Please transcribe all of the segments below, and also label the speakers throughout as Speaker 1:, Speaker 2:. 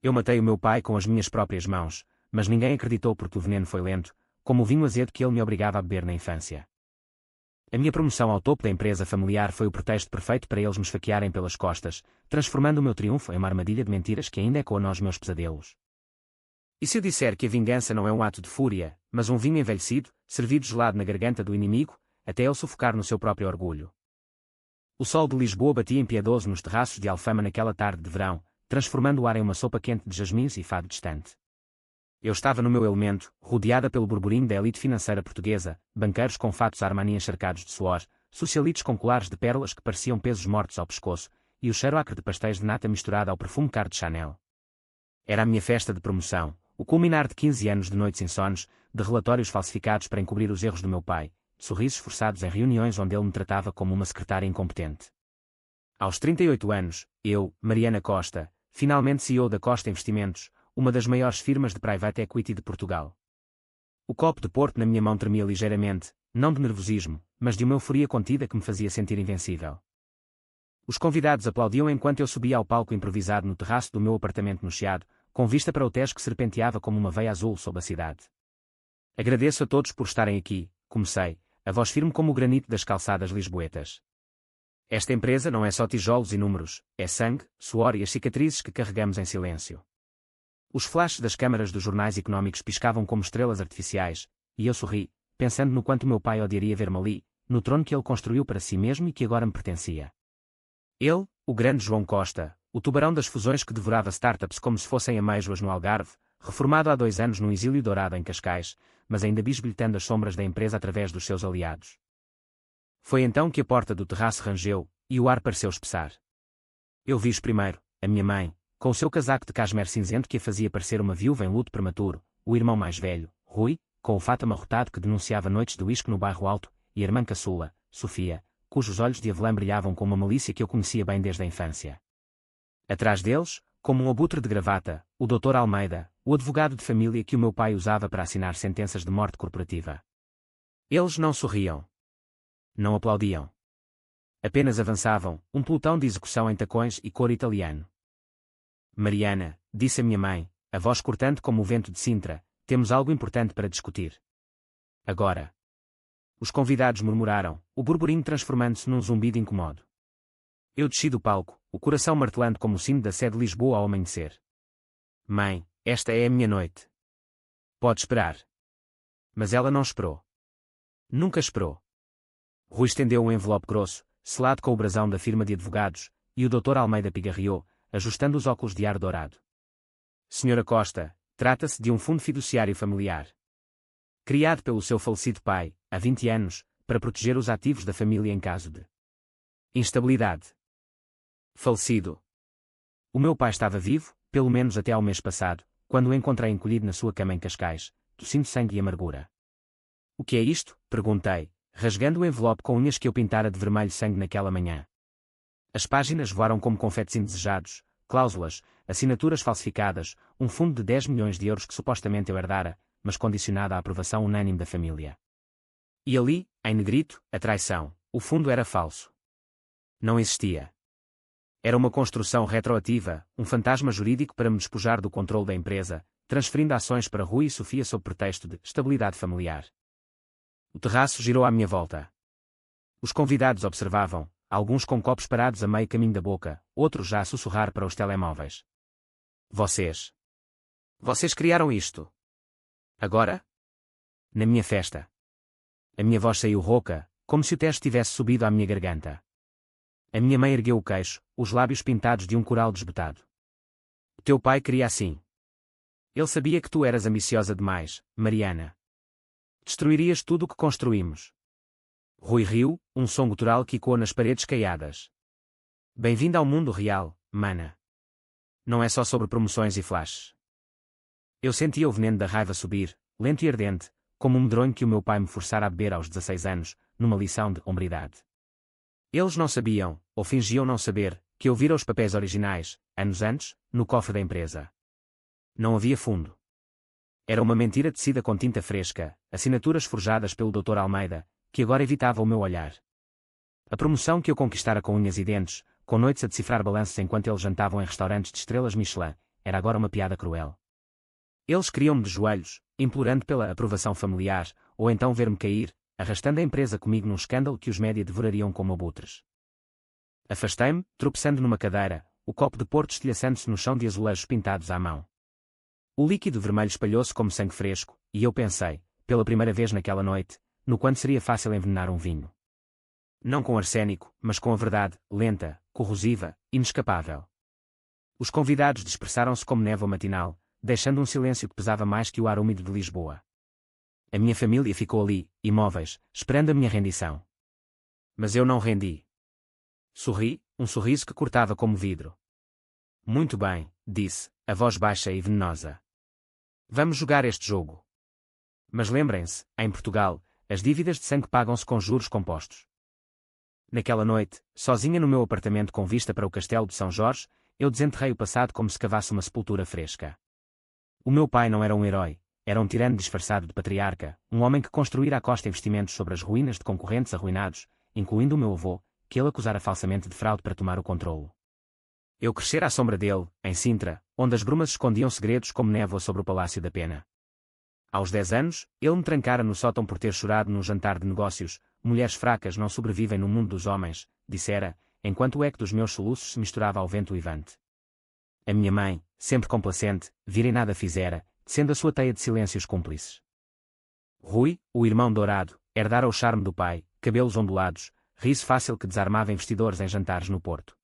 Speaker 1: Eu matei o meu pai com as minhas próprias mãos, mas ninguém acreditou porque o veneno foi lento, como o vinho azedo que ele me obrigava a beber na infância. A minha promoção ao topo da empresa familiar foi o pretexto perfeito para eles me esfaquearem pelas costas, transformando o meu triunfo em uma armadilha de mentiras que ainda ecoa nos meus pesadelos. E se eu disser que a vingança não é um ato de fúria, mas um vinho envelhecido, servido gelado na garganta do inimigo, até ele sufocar no seu próprio orgulho? O sol de Lisboa batia impiedoso nos terraços de Alfama naquela tarde de verão, transformando o ar em uma sopa quente de jasmins e fado distante. Eu estava no meu elemento, rodeada pelo burburinho da elite financeira portuguesa, banqueiros com fatos Armani encharcados de suor, socialites com colares de pérolas que pareciam pesos mortos ao pescoço, e o cheiro acre de pastéis de nata misturado ao perfume caro de Chanel. Era a minha festa de promoção, o culminar de 15 anos de noites insones, de relatórios falsificados para encobrir os erros do meu pai, de sorrisos forçados em reuniões onde ele me tratava como uma secretária incompetente. Aos 38 anos, eu, Mariana Costa, finalmente CEO da Costa Investimentos, uma das maiores firmas de private equity de Portugal. O copo de Porto na minha mão tremia ligeiramente, não de nervosismo, mas de uma euforia contida que me fazia sentir invencível. Os convidados aplaudiam enquanto eu subia ao palco improvisado no terraço do meu apartamento no Chiado, com vista para o Tejo que serpenteava como uma veia azul sob a cidade. Agradeço a todos por estarem aqui, comecei, a voz firme como o granito das calçadas lisboetas. Esta empresa não é só tijolos e números, é sangue, suor e as cicatrizes que carregamos em silêncio. Os flashes das câmaras dos jornais económicos piscavam como estrelas artificiais, e eu sorri, pensando no quanto meu pai odiaria ver-me ali, no trono que ele construiu para si mesmo e que agora me pertencia. Ele, o grande João Costa, o tubarão das fusões que devorava startups como se fossem amêijoas no Algarve, reformado há 2 anos num exílio dourado em Cascais, mas ainda bisbilhotando as sombras da empresa através dos seus aliados. Foi então que a porta do terraço rangeu, e o ar pareceu espessar. Eu vi primeiro, a minha mãe, com o seu casaco de cashmere cinzento que a fazia parecer uma viúva em luto prematuro, o irmão mais velho, Rui, com o fato amarrotado que denunciava noites de uísque no bairro Alto, e a irmã caçula, Sofia, cujos olhos de avelã brilhavam com uma malícia que eu conhecia bem desde a infância. Atrás deles, como um abutre de gravata, o Dr. Almeida, o advogado de família que o meu pai usava para assinar sentenças de morte corporativa. Eles não sorriam. Não aplaudiam. Apenas avançavam, um pelotão de execução em tacões e cor italiano. Mariana, disse a minha mãe, a voz cortante como o vento de Sintra, temos algo importante para discutir. Agora. Os convidados murmuraram, o burburinho transformando-se num zumbido incomodo. Eu desci do palco, o coração martelando como o sino da Sé de Lisboa ao amanhecer. Mãe, esta é a minha noite. Pode esperar. Mas ela não esperou. Nunca esperou. Rui estendeu um envelope grosso, selado com o brasão da firma de advogados, e o Dr. Almeida pigarreou, ajustando os óculos de ar dourado. Senhora Costa, trata-se de um fundo fiduciário familiar. Criado pelo seu falecido pai, há 20 anos, para proteger os ativos da família em caso de instabilidade. Falecido. O meu pai estava vivo, pelo menos até ao mês passado, quando o encontrei encolhido na sua cama em Cascais, tossindo sangue e amargura. O que é isto? Perguntei, rasgando o envelope com unhas que eu pintara de vermelho sangue naquela manhã. As páginas voaram como confetes indesejados, cláusulas, assinaturas falsificadas, um fundo de 10 milhões de euros que supostamente eu herdara, mas condicionado à aprovação unânime da família. E ali, em negrito, a traição, o fundo era falso. Não existia. Era uma construção retroativa, um fantasma jurídico para me despojar do controle da empresa, transferindo ações para Rui e Sofia sob pretexto de estabilidade familiar. O terraço girou à minha volta. Os convidados observavam, alguns com copos parados a meio caminho da boca, outros já a sussurrar para os telemóveis. Vocês criaram isto. Agora? Na minha festa. A minha voz saiu rouca, como se o teste tivesse subido à minha garganta. A minha mãe ergueu o queixo, os lábios pintados de um coral desbotado. O teu pai queria assim. Ele sabia que tu eras ambiciosa demais, Mariana. Destruirias tudo o que construímos. Rui riu, um som gutural que ecoou nas paredes caiadas. Bem-vinda ao mundo real, mana. Não é só sobre promoções e flashes. Eu sentia o veneno da raiva subir, lento e ardente, como um medronho que o meu pai me forçara a beber aos 16 anos, numa lição de hombridade. Eles não sabiam, ou fingiam não saber, que eu vira os papéis originais, anos antes, no cofre da empresa. Não havia fundo. Era uma mentira tecida com tinta fresca, assinaturas forjadas pelo Dr. Almeida, que agora evitava o meu olhar. A promoção que eu conquistara com unhas e dentes, com noites a decifrar balanços enquanto eles jantavam em restaurantes de estrelas Michelin, era agora uma piada cruel. Eles queriam-me de joelhos, implorando pela aprovação familiar, ou então ver-me cair, arrastando a empresa comigo num escândalo que os média devorariam como abutres. Afastei-me, tropeçando numa cadeira, o copo de porto estilhaçando-se no chão de azulejos pintados à mão. O líquido vermelho espalhou-se como sangue fresco, e eu pensei, pela primeira vez naquela noite, no quanto seria fácil envenenar um vinho. Não com arsênico, mas com a verdade, lenta, corrosiva, inescapável. Os convidados dispersaram-se como névoa matinal, deixando um silêncio que pesava mais que o ar úmido de Lisboa. A minha família ficou ali, imóveis, esperando a minha rendição. Mas eu não rendi. Sorri, um sorriso que cortava como vidro. Muito bem, disse, a voz baixa e venenosa. Vamos jogar este jogo. Mas lembrem-se, em Portugal, as dívidas de sangue pagam-se com juros compostos. Naquela noite, sozinha no meu apartamento com vista para o castelo de São Jorge, eu desenterrei o passado como se cavasse uma sepultura fresca. O meu pai não era um herói, era um tirano disfarçado de patriarca, um homem que construíra à costa investimentos sobre as ruínas de concorrentes arruinados, incluindo o meu avô, que ele acusara falsamente de fraude para tomar o controlo. Eu crescera à sombra dele, em Sintra, onde as brumas escondiam segredos como névoa sobre o Palácio da Pena. Aos 10 anos, ele me trancara no sótão por ter chorado num jantar de negócios. Mulheres fracas não sobrevivem no mundo dos homens, dissera, enquanto o eco dos meus soluços se misturava ao vento uivante. A minha mãe, sempre complacente, vira e nada fizera, sendo a sua teia de silêncios cúmplices. Rui, o irmão dourado, herdara o charme do pai, cabelos ondulados, riso fácil que desarmava investidores em jantares no Porto.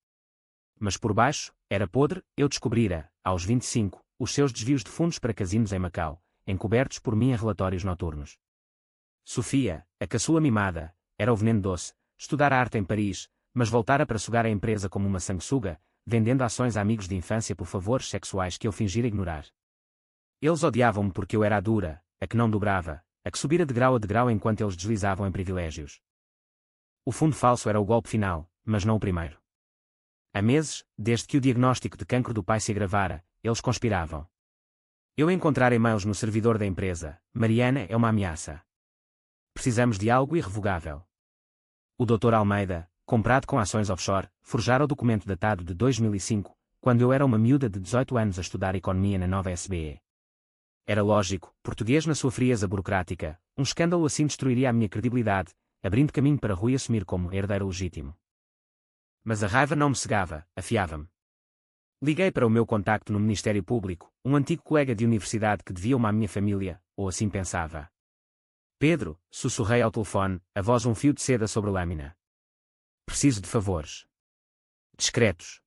Speaker 1: Mas por baixo, era podre, eu descobrira, aos 25, os seus desvios de fundos para casinos em Macau, encobertos por mim em relatórios noturnos. Sofia, a caçula mimada, era o veneno doce, estudara arte em Paris, mas voltara para sugar a empresa como uma sanguessuga, vendendo ações a amigos de infância por favores sexuais que eu fingira ignorar. Eles odiavam-me porque eu era a dura, a que não dobrava, a que subira de grau a degrau enquanto eles deslizavam em privilégios. O fundo falso era o golpe final, mas não o primeiro. Há meses, desde que o diagnóstico de cancro do pai se agravara, eles conspiravam. Eu encontrar e-mails no servidor da empresa. Mariana é uma ameaça. Precisamos de algo irrevogável. O Dr. Almeida, comprado com ações offshore, forjara o documento datado de 2005, quando eu era uma miúda de 18 anos a estudar economia na nova SBE. Era lógico, português na sua frieza burocrática, um escândalo assim destruiria a minha credibilidade, abrindo caminho para Rui assumir como herdeiro legítimo. Mas a raiva não me cegava, afiava-me. Liguei para o meu contacto no Ministério Público, um antigo colega de universidade que devia uma à minha família, ou assim pensava. Pedro, sussurrei ao telefone, a voz um fio de seda sobre lâmina. Preciso de favores. Discretos.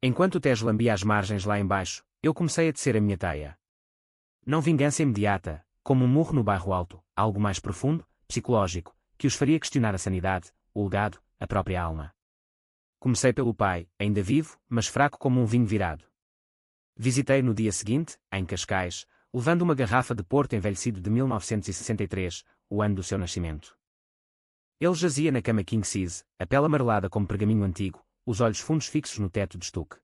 Speaker 1: Enquanto o Tejo lambia as margens lá embaixo, eu comecei a tecer a minha teia. Não vingança imediata, como um murro no bairro alto, algo mais profundo, psicológico, que os faria questionar a sanidade, o legado, a própria alma. Comecei pelo pai, ainda vivo, mas fraco como um vinho virado. Visitei no dia seguinte, em Cascais, levando uma garrafa de Porto envelhecido de 1963, o ano do seu nascimento. Ele jazia na cama king size, a pele amarelada como pergaminho antigo, os olhos fundos fixos no teto de estuque.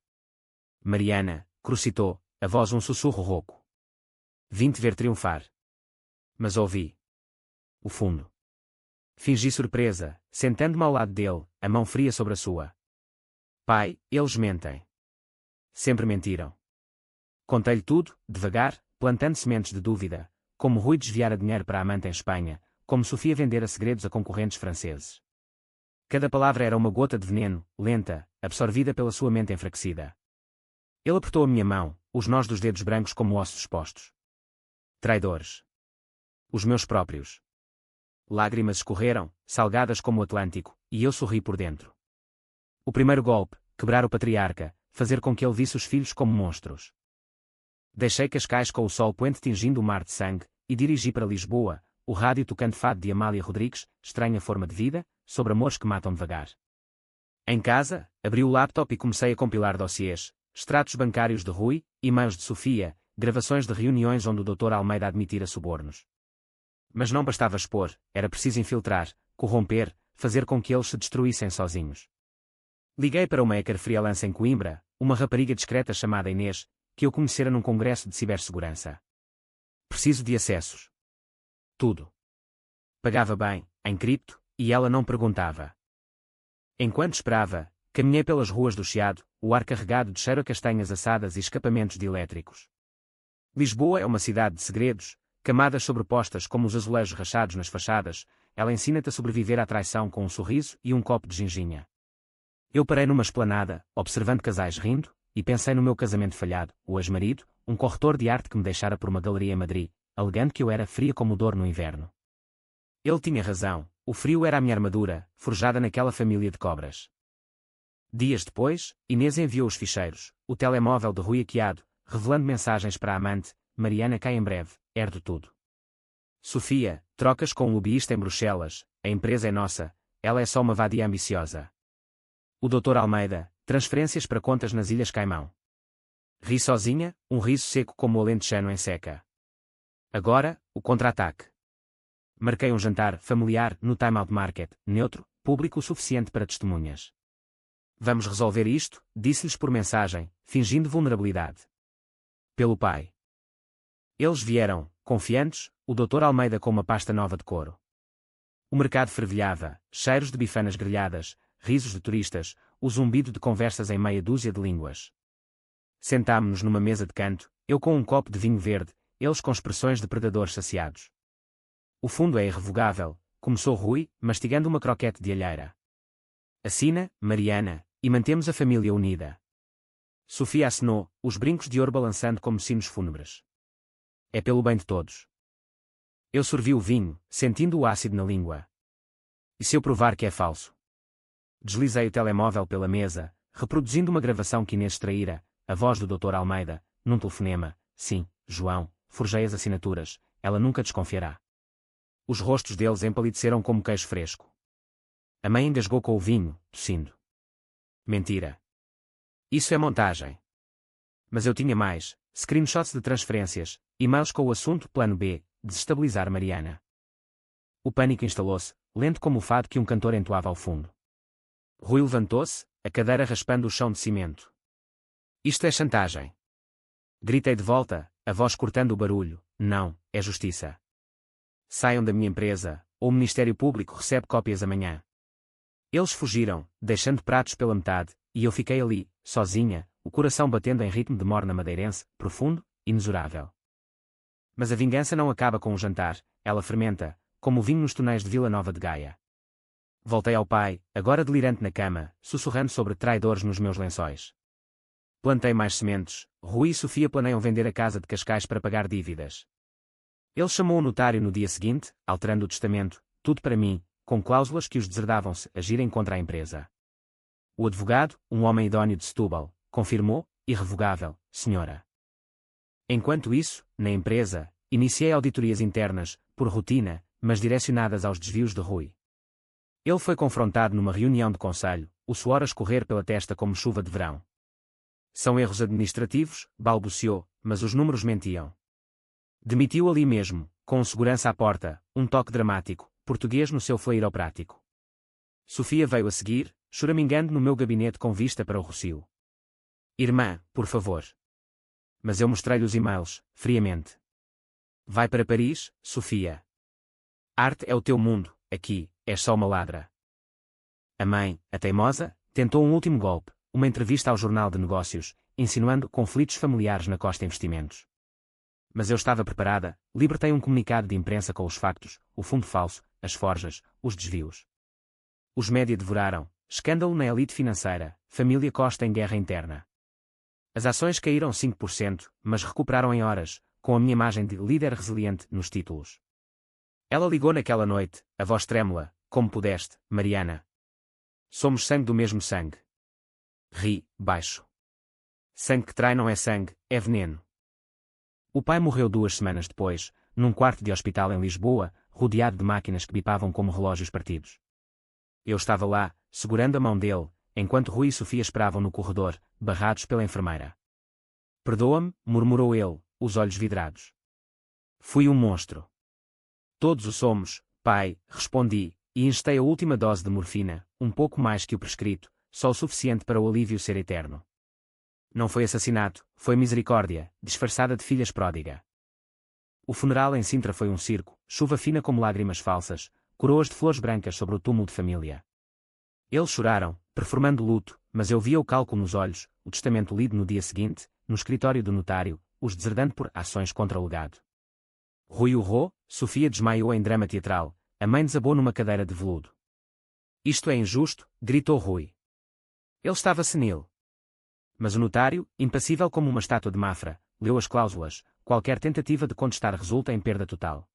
Speaker 1: Mariana, crocitou, a voz um sussurro rouco. Vim-te ver triunfar. Mas ouvi. O fundo. Fingi surpresa, sentando-me ao lado dele, a mão fria sobre a sua. Pai, eles mentem. Sempre mentiram. Contei-lhe tudo, devagar, plantando sementes de dúvida, como Rui desviara dinheiro para a amante em Espanha, como Sofia vendera segredos a concorrentes franceses. Cada palavra era uma gota de veneno, lenta, absorvida pela sua mente enfraquecida. Ele apertou a minha mão, os nós dos dedos brancos como ossos expostos. Traidores. Os meus próprios. Lágrimas escorreram, salgadas como o Atlântico, e eu sorri por dentro. O primeiro golpe, quebrar o patriarca, fazer com que ele visse os filhos como monstros. Deixei Cascais com o sol poente tingindo o mar de sangue, e dirigi para Lisboa, o rádio tocando fado de Amália Rodrigues, estranha forma de vida, sobre amores que matam devagar. Em casa, abri o laptop e comecei a compilar dossiês, extratos bancários de Rui, e-mails de Sofia, gravações de reuniões onde o Dr. Almeida admitira subornos. Mas não bastava expor, era preciso infiltrar, corromper, fazer com que eles se destruíssem sozinhos. Liguei para uma hacker freelance em Coimbra, uma rapariga discreta chamada Inês, que eu conhecera num congresso de cibersegurança. Preciso de acessos. Tudo. Pagava bem, em cripto, e ela não perguntava. Enquanto esperava, caminhei pelas ruas do Chiado, o ar carregado de cheiro a castanhas assadas e escapamentos de elétricos. Lisboa é uma cidade de segredos, camadas sobrepostas como os azulejos rachados nas fachadas. Ela ensina-te a sobreviver à traição com um sorriso e um copo de ginginha. Eu parei numa esplanada, observando casais rindo, e pensei no meu casamento falhado, o ex-marido, um corretor de arte que me deixara por uma galeria em Madrid, alegando que eu era fria como o Douro no inverno. Ele tinha razão, o frio era a minha armadura, forjada naquela família de cobras. Dias depois, Inês enviou os ficheiros, o telemóvel de Rui hackeado, revelando mensagens para a amante: Mariana cai em breve, herdo tudo. Sofia, trocas com um lobbyista em Bruxelas, a empresa é nossa, ela é só uma vadia ambiciosa. O Dr. Almeida, transferências para contas nas Ilhas Caimão. Ri sozinha, um riso seco como o alentejano em seca. Agora, o contra-ataque. Marquei um jantar familiar no Time Out Market, neutro, público o suficiente para testemunhas. Vamos resolver isto, disse-lhes por mensagem, fingindo vulnerabilidade. Pelo pai. Eles vieram, confiantes, o Dr. Almeida com uma pasta nova de couro. O mercado fervilhava, cheiros de bifanas grelhadas, risos de turistas, o zumbido de conversas em meia dúzia de línguas. Sentámo-nos numa mesa de canto, eu com um copo de vinho verde, eles com expressões de predadores saciados. O fundo é irrevogável, começou Rui, mastigando uma croquete de alheira. Assina, Mariana, e mantemos a família unida. Sofia acenou, os brincos de ouro balançando como sinos fúnebres. É pelo bem de todos. Eu sorvi o vinho, sentindo o ácido na língua. E se eu provar que é falso? Deslizei o telemóvel pela mesa, reproduzindo uma gravação que Inês extraíra, a voz do Dr. Almeida, num telefonema: sim, João, forjei as assinaturas, ela nunca desconfiará. Os rostos deles empalideceram como queijo fresco. A mãe engasgou com o vinho, tossindo. Mentira. Isso é montagem. Mas eu tinha mais, screenshots de transferências, e-mails com o assunto plano B, desestabilizar Mariana. O pânico instalou-se, lento como o fado que um cantor entoava ao fundo. Rui levantou-se, a cadeira raspando o chão de cimento. Isto é chantagem. Gritei de volta, a voz cortando o barulho: não, é justiça. Saiam da minha empresa, ou o Ministério Público recebe cópias amanhã. Eles fugiram, deixando pratos pela metade, e eu fiquei ali, sozinha, o coração batendo em ritmo de morna madeirense, profundo, imensurável. Mas a vingança não acaba com o jantar, ela fermenta, como o vinho nos tonéis de Vila Nova de Gaia. Voltei ao pai, agora delirante na cama, sussurrando sobre traidores nos meus lençóis. Plantei mais sementes, Rui e Sofia planeiam vender a casa de Cascais para pagar dívidas. Ele chamou o notário no dia seguinte, alterando o testamento, tudo para mim, com cláusulas que os deserdavam se agirem contra a empresa. O advogado, um homem idóneo de Setúbal, confirmou: irrevogável, senhora. Enquanto isso, na empresa, iniciei auditorias internas, por rotina, mas direcionadas aos desvios de Rui. Ele foi confrontado numa reunião de conselho, o suor a escorrer pela testa como chuva de verão. São erros administrativos, balbuciou, mas os números mentiam. Demitiu ali mesmo, com um segurança à porta, um toque dramático, português no seu fleiroprático. Sofia veio a seguir, choramingando no meu gabinete com vista para o Rocio. Irmã, por favor. Mas eu mostrei-lhe os e-mails, friamente. Vai para Paris, Sofia. Arte é o teu mundo, aqui, és só uma ladra. A mãe, a teimosa, tentou um último golpe, uma entrevista ao Jornal de Negócios, insinuando conflitos familiares na Costa Investimentos. Mas eu estava preparada, libertei um comunicado de imprensa com os factos, o fundo falso, as forjas, os desvios. Os média devoraram, escândalo na elite financeira, família Costa em guerra interna. As ações caíram 5%, mas recuperaram em horas, com a minha imagem de líder resiliente nos títulos. Ela ligou naquela noite, a voz trêmula: como pudeste, Mariana? Somos sangue do mesmo sangue. Ri, baixo. Sangue que trai não é sangue, é veneno. O pai morreu 2 semanas depois, num quarto de hospital em Lisboa, rodeado de máquinas que bipavam como relógios partidos. Eu estava lá, segurando a mão dele, enquanto Rui e Sofia esperavam no corredor, barrados pela enfermeira. Perdoa-me, murmurou ele, os olhos vidrados. Fui um monstro. Todos o somos, pai, respondi, e injetei a última dose de morfina, um pouco mais que o prescrito, só o suficiente para o alívio ser eterno. Não foi assassinato, foi misericórdia, disfarçada de filhas pródiga. O funeral em Sintra foi um circo, chuva fina como lágrimas falsas, coroas de flores brancas sobre o túmulo de família. Eles choraram, performando luto, mas eu via o cálculo nos olhos, o testamento lido no dia seguinte, no escritório do notário, os deserdando por ações contra o legado. Rui urrou, Sofia desmaiou em drama teatral, a mãe desabou numa cadeira de veludo. Isto é injusto, gritou Rui. Ele estava senil. Mas o notário, impassível como uma estátua de Mafra, leu as cláusulas, qualquer tentativa de contestar resulta em perda total.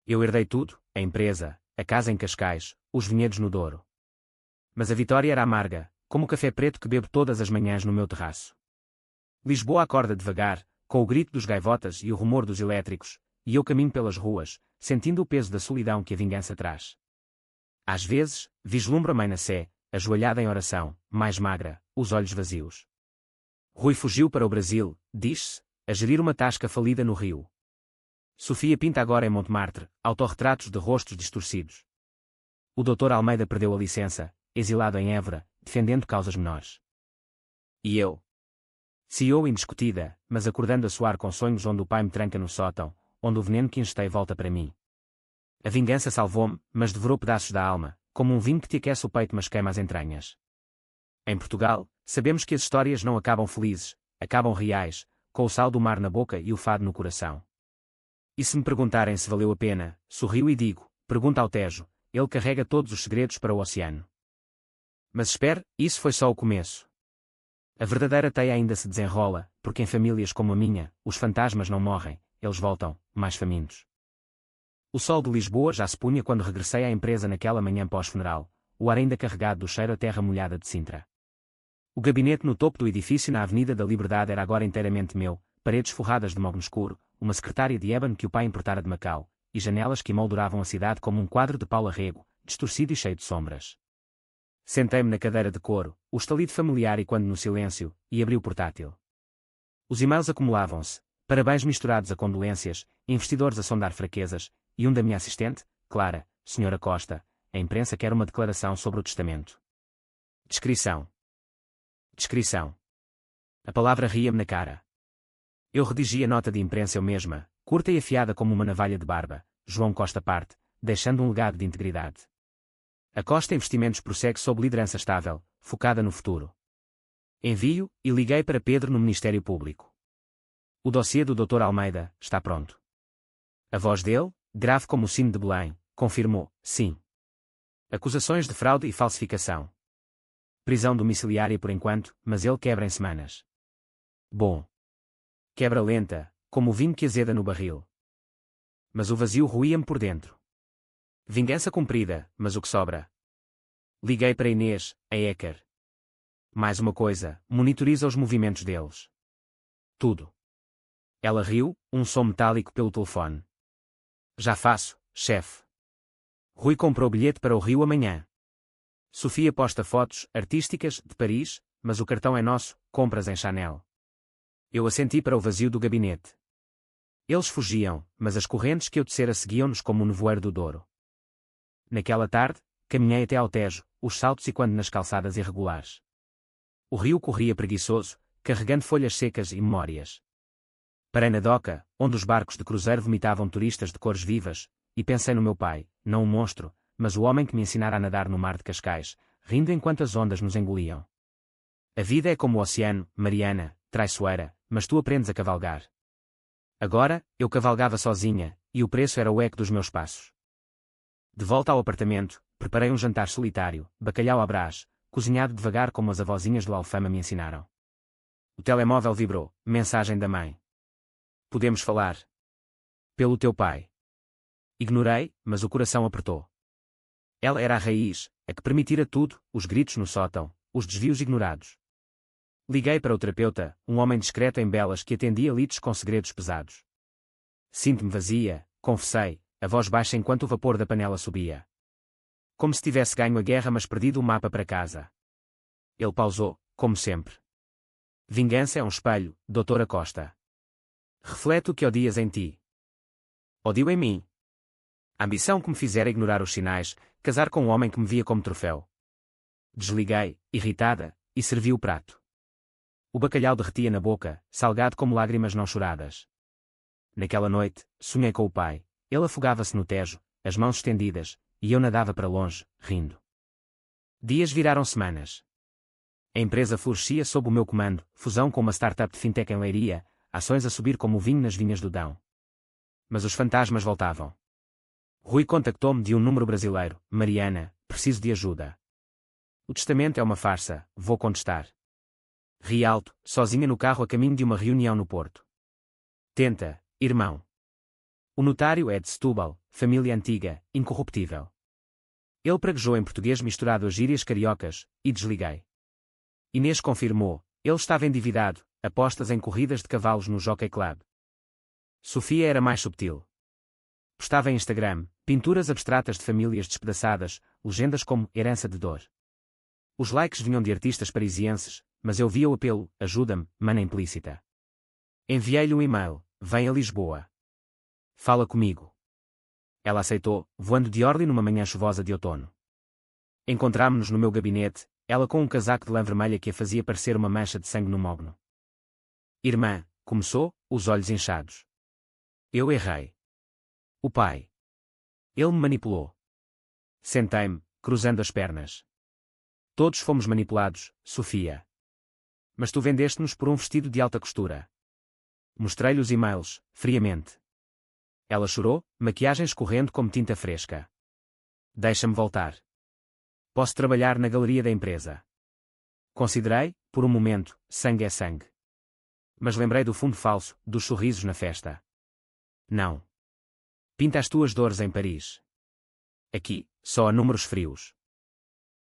Speaker 1: Eu herdei tudo, a empresa, a casa em Cascais, os vinhedos no Douro. Mas a vitória era amarga, como o café preto que bebo todas as manhãs no meu terraço. Lisboa acorda devagar, com o grito dos gaivotas e o rumor dos elétricos, e eu caminho pelas ruas, sentindo o peso da solidão que a vingança traz. Às vezes, vislumbro a mãe na sé, ajoelhada em oração, mais magra, os olhos vazios. Rui fugiu para o Brasil, diz-se, a gerir uma tasca falida no Rio. Sofia pinta agora em Montmartre, autorretratos de rostos distorcidos. O Dr. Almeida perdeu a licença, exilado em Évora, defendendo causas menores. E eu? CEO indiscutida, mas acordando a soar com sonhos onde o pai me tranca no sótão, onde o veneno que injetei volta para mim. A vingança salvou-me, mas devorou pedaços da alma, como um vinho que te aquece o peito mas queima as entranhas. Em Portugal, sabemos que as histórias não acabam felizes, acabam reais, com o sal do mar na boca e o fado no coração. E se me perguntarem se valeu a pena, sorrio e digo, pergunta ao Tejo, ele carrega todos os segredos para o oceano. Mas espere, isso foi só o começo. A verdadeira teia ainda se desenrola, porque em famílias como a minha, os fantasmas não morrem, eles voltam, mais famintos. O sol de Lisboa já se punha quando regressei à empresa naquela manhã pós-funeral, o ar ainda carregado do cheiro a terra molhada de Sintra. O gabinete no topo do edifício na Avenida da Liberdade era agora inteiramente meu, paredes forradas de mogno escuro, uma secretária de ébano que o pai importara de Macau, e janelas que emolduravam a cidade como um quadro de Paulo Rego, distorcido e cheio de sombras. Sentei-me na cadeira de couro, o estalido familiar e quando no silêncio, e abri o portátil. Os e-mails acumulavam-se, parabéns misturados a condolências, investidores a sondar fraquezas, e um da minha assistente, Clara, Sra. Costa, a imprensa quer uma declaração sobre o testamento. Descrição. Descrição. A palavra ria-me na cara. Eu redigi a nota de imprensa eu mesma, curta e afiada como uma navalha de barba, João Costa parte, deixando um legado de integridade. A Costa Investimentos prossegue sob liderança estável, focada no futuro. Envio, e liguei para Pedro no Ministério Público. O dossiê do Dr. Almeida está pronto. A voz dele, grave como o sino de Belém, confirmou, sim. Acusações de fraude e falsificação. Prisão domiciliária por enquanto, mas ele quebra em semanas. Bom. Quebra lenta, como o vinho que azeda no barril. Mas o vazio roía-me por dentro. Vingança cumprida, mas o que sobra? Liguei para Inês, a hacker. Mais uma coisa, monitoriza os movimentos deles. Tudo. Ela riu, um som metálico pelo telefone. Já faço, chefe. Rui comprou bilhete para o Rio amanhã. Sofia posta fotos artísticas de Paris, mas o cartão é nosso, compras em Chanel. Eu assenti para o vazio do gabinete. Eles fugiam, mas as correntes que eu tecera seguiam-nos como o nevoeiro do Douro. Naquela tarde, caminhei até ao Tejo, os saltos e quando nas calçadas irregulares. O rio corria preguiçoso, carregando folhas secas e memórias. Parei na doca, onde os barcos de cruzeiro vomitavam turistas de cores vivas, e pensei no meu pai, não um monstro, mas o homem que me ensinara a nadar no mar de Cascais, rindo enquanto as ondas nos engoliam. A vida é como o oceano, Mariana, traiçoeira, mas tu aprendes a cavalgar. Agora, eu cavalgava sozinha, e o preço era o eco dos meus passos. De volta ao apartamento, preparei um jantar solitário, bacalhau à brás, cozinhado devagar como as avózinhas do Alfama me ensinaram. O telemóvel vibrou, mensagem da mãe. Podemos falar. Pelo teu pai. Ignorei, mas o coração apertou. Ela era a raiz, a que permitira tudo, os gritos no sótão, os desvios ignorados. Liguei para o terapeuta, um homem discreto em Belas que atendia lides com segredos pesados. Sinto-me vazia, confessei, a voz baixa enquanto o vapor da panela subia. Como se tivesse ganho a guerra mas perdido o mapa para casa. Ele pausou, como sempre. Vingança é um espelho, Dra. Costa. Reflete o que odias em ti. Odio em mim. A ambição que me fizera ignorar os sinais, casar com um homem que me via como troféu. Desliguei, irritada, e servi o prato. O bacalhau derretia na boca, salgado como lágrimas não choradas. Naquela noite, sonhei com o pai, ele afogava-se no Tejo, as mãos estendidas, e eu nadava para longe, rindo. Dias viraram semanas. A empresa florescia sob o meu comando, fusão com uma startup de fintech em Leiria, ações a subir como o vinho nas vinhas do Dão. Mas os fantasmas voltavam. Rui contactou-me de um número brasileiro. Mariana, preciso de ajuda. O testamento é uma farsa, vou contestar. Ri alto, sozinha no carro a caminho de uma reunião no Porto. Tenta, irmão. O notário é de Setúbal, família antiga, incorruptível. Ele praguejou em português misturado a gírias cariocas, e desliguei. Inês confirmou, ele estava endividado, apostas em corridas de cavalos no Jockey Club. Sofia era mais subtil. Postava em Instagram, pinturas abstratas de famílias despedaçadas, legendas como herança de dor. Os likes vinham de artistas parisienses, mas eu via o apelo, ajuda-me, mana implícita. Enviei-lhe um e-mail, vem a Lisboa. Fala comigo. Ela aceitou, voando de Orly numa manhã chuvosa de outono. Encontrámo-nos no meu gabinete, ela com um casaco de lã vermelha que a fazia parecer uma mancha de sangue no mogno. Irmã, começou, os olhos inchados. Eu errei. O pai. Ele me manipulou. Sentei-me, cruzando as pernas. Todos fomos manipulados, Sofia. Mas tu vendeste-nos por um vestido de alta costura. Mostrei-lhe os e-mails, friamente. Ela chorou, maquiagem escorrendo como tinta fresca. Deixa-me voltar. Posso trabalhar na galeria da empresa. Considerei, por um momento, sangue é sangue. Mas lembrei do fundo falso, dos sorrisos na festa. Não. Pinta as tuas dores em Paris. Aqui, só há números frios.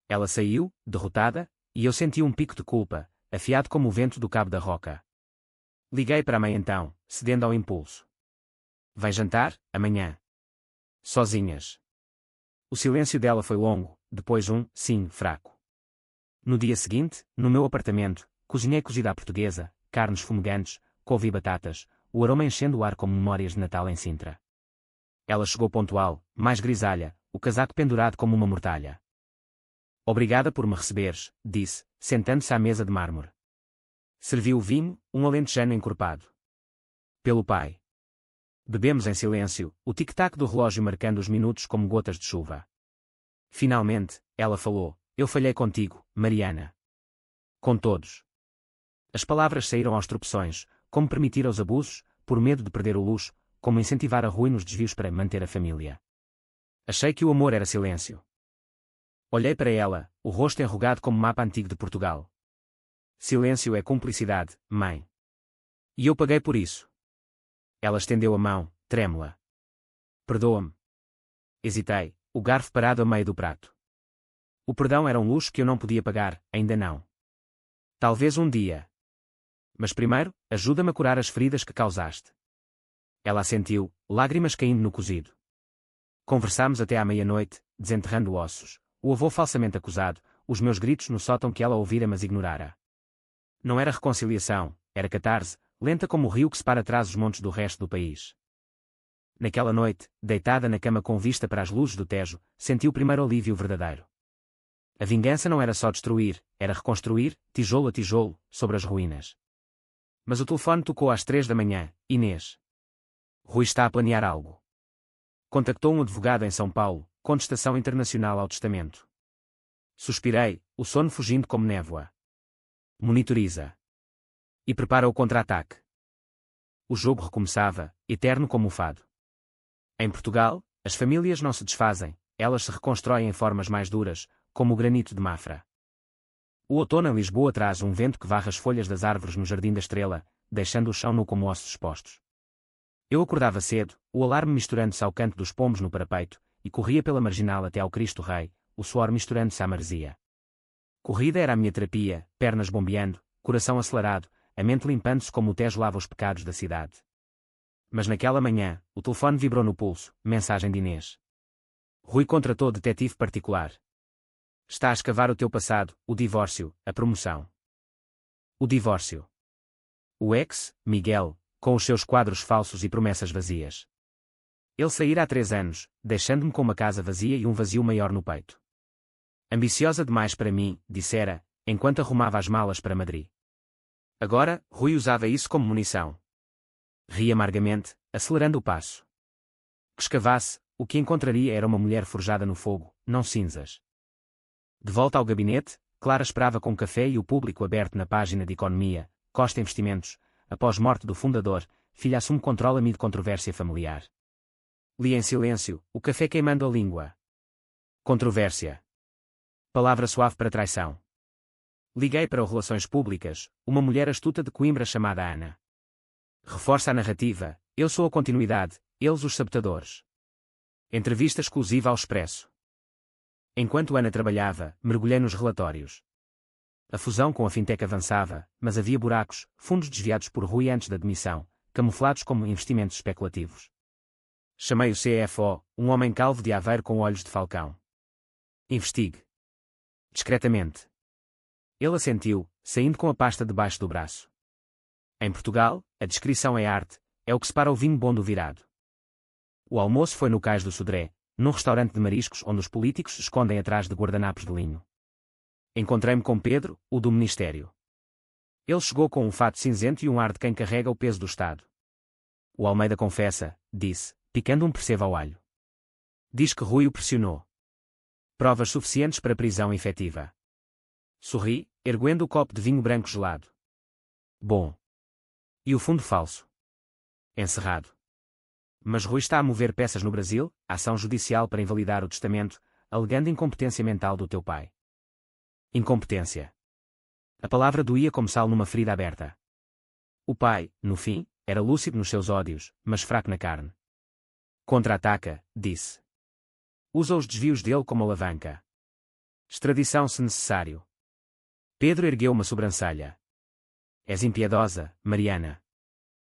Speaker 1: Ela saiu, derrotada, e eu senti um pico de culpa, afiado como o vento do Cabo da Roca. Liguei para a mãe então, cedendo ao impulso. Vai jantar, amanhã. Sozinhas. O silêncio dela foi longo, depois um, sim, fraco. No dia seguinte, no meu apartamento, cozinhei cozida à portuguesa, carnes fumegantes, couve e batatas, o aroma enchendo o ar como memórias de Natal em Sintra. Ela chegou pontual, mais grisalha, o casaco pendurado como uma mortalha. Obrigada por me receberes, disse, sentando-se à mesa de mármore. Serviu o vinho, um alentejano encorpado. Pelo pai. Bebemos em silêncio, o tic-tac do relógio marcando os minutos como gotas de chuva. Finalmente, ela falou, eu falhei contigo, Mariana. Com todos. As palavras saíram aos tropeções, como permitir aos abusos, por medo de perder o luxo, como incentivar a Rui nos desvios para manter a família. Achei que o amor era silêncio. Olhei para ela, o rosto enrugado como mapa antigo de Portugal. Silêncio é cumplicidade, mãe. E eu paguei por isso. Ela estendeu a mão, trêmula. Perdoa-me. Hesitei, o garfo parado a meio do prato. O perdão era um luxo que eu não podia pagar, ainda não. Talvez um dia. Mas primeiro, ajuda-me a curar as feridas que causaste. Ela assentiu, lágrimas caindo no cozido. Conversámos até à meia-noite, desenterrando ossos, o avô falsamente acusado, os meus gritos no sótão que ela ouvira mas ignorara. Não era reconciliação, era catarse, lenta como o rio que separa atrás os montes do resto do país. Naquela noite, deitada na cama com vista para as luzes do Tejo, senti o primeiro alívio verdadeiro. A vingança não era só destruir, era reconstruir, tijolo a tijolo, sobre as ruínas. Mas o telefone tocou às 3 da manhã, Inês. Rui está a planear algo. Contactou um advogado em São Paulo, contestação internacional ao testamento. Suspirei, o sono fugindo como névoa. Monitoriza. E prepara o contra-ataque. O jogo recomeçava, eterno como o fado. Em Portugal, as famílias não se desfazem, elas se reconstroem em formas mais duras, como o granito de Mafra. O outono em Lisboa traz um vento que varre as folhas das árvores no Jardim da Estrela, deixando o chão nu como ossos expostos. Eu acordava cedo, o alarme misturando-se ao canto dos pombos no parapeito, e corria pela marginal até ao Cristo Rei, o suor misturando-se à maresia. Corrida era a minha terapia, pernas bombeando, coração acelerado, a mente limpando-se como o Tejo lava os pecados da cidade. Mas naquela manhã, o telefone vibrou no pulso, mensagem de Inês. Rui contratou detetive particular. Está a escavar o teu passado, o divórcio, a promoção. O divórcio. O ex, Miguel, com os seus quadros falsos e promessas vazias. Ele saíra há 3 anos, deixando-me com uma casa vazia e um vazio maior no peito. Ambiciosa demais para mim, dissera, enquanto arrumava as malas para Madrid. Agora, Rui usava isso como munição. Ria amargamente, acelerando o passo. Que escavasse, o que encontraria era uma mulher forjada no fogo, não cinzas. De volta ao gabinete, Clara esperava com café e o público aberto na página de Economia. Costa Investimentos, após morte do fundador, filha assume controle amid controvérsia familiar. Li em silêncio, o café queimando a língua. Controvérsia. Palavra suave para traição. Liguei para o Relações Públicas, uma mulher astuta de Coimbra chamada Ana. Reforça a narrativa, eu sou a continuidade, eles os sabotadores. Entrevista exclusiva ao Expresso. Enquanto Ana trabalhava, mergulhei nos relatórios. A fusão com a fintech avançava, mas havia buracos, fundos desviados por Rui antes da demissão, camuflados como investimentos especulativos. Chamei o CFO, um homem calvo de Aveiro com olhos de falcão. Investigue. Discretamente. Ele assentiu, saindo com a pasta debaixo do braço. Em Portugal, a descrição é arte, é o que separa o vinho bom do virado. O almoço foi no Cais do Sodré, num restaurante de mariscos onde os políticos se escondem atrás de guardanapos de linho. Encontrei-me com Pedro, o do Ministério. Ele chegou com um fato cinzento e um ar de quem carrega o peso do Estado. O Almeida confessa, disse, picando um percebo ao alho. Diz que Rui o pressionou. Provas suficientes para prisão efetiva. Sorri, erguendo o copo de vinho branco gelado. Bom. E o fundo falso? Encerrado. Mas Rui está a mover peças no Brasil, ação judicial para invalidar o testamento, alegando incompetência mental do teu pai. Incompetência. A palavra doía como sal numa ferida aberta. O pai, no fim, era lúcido nos seus ódios, mas fraco na carne. Contra-ataca, disse. Usa os desvios dele como alavanca. Extradição se necessário. Pedro ergueu uma sobrancelha. És impiedosa, Mariana.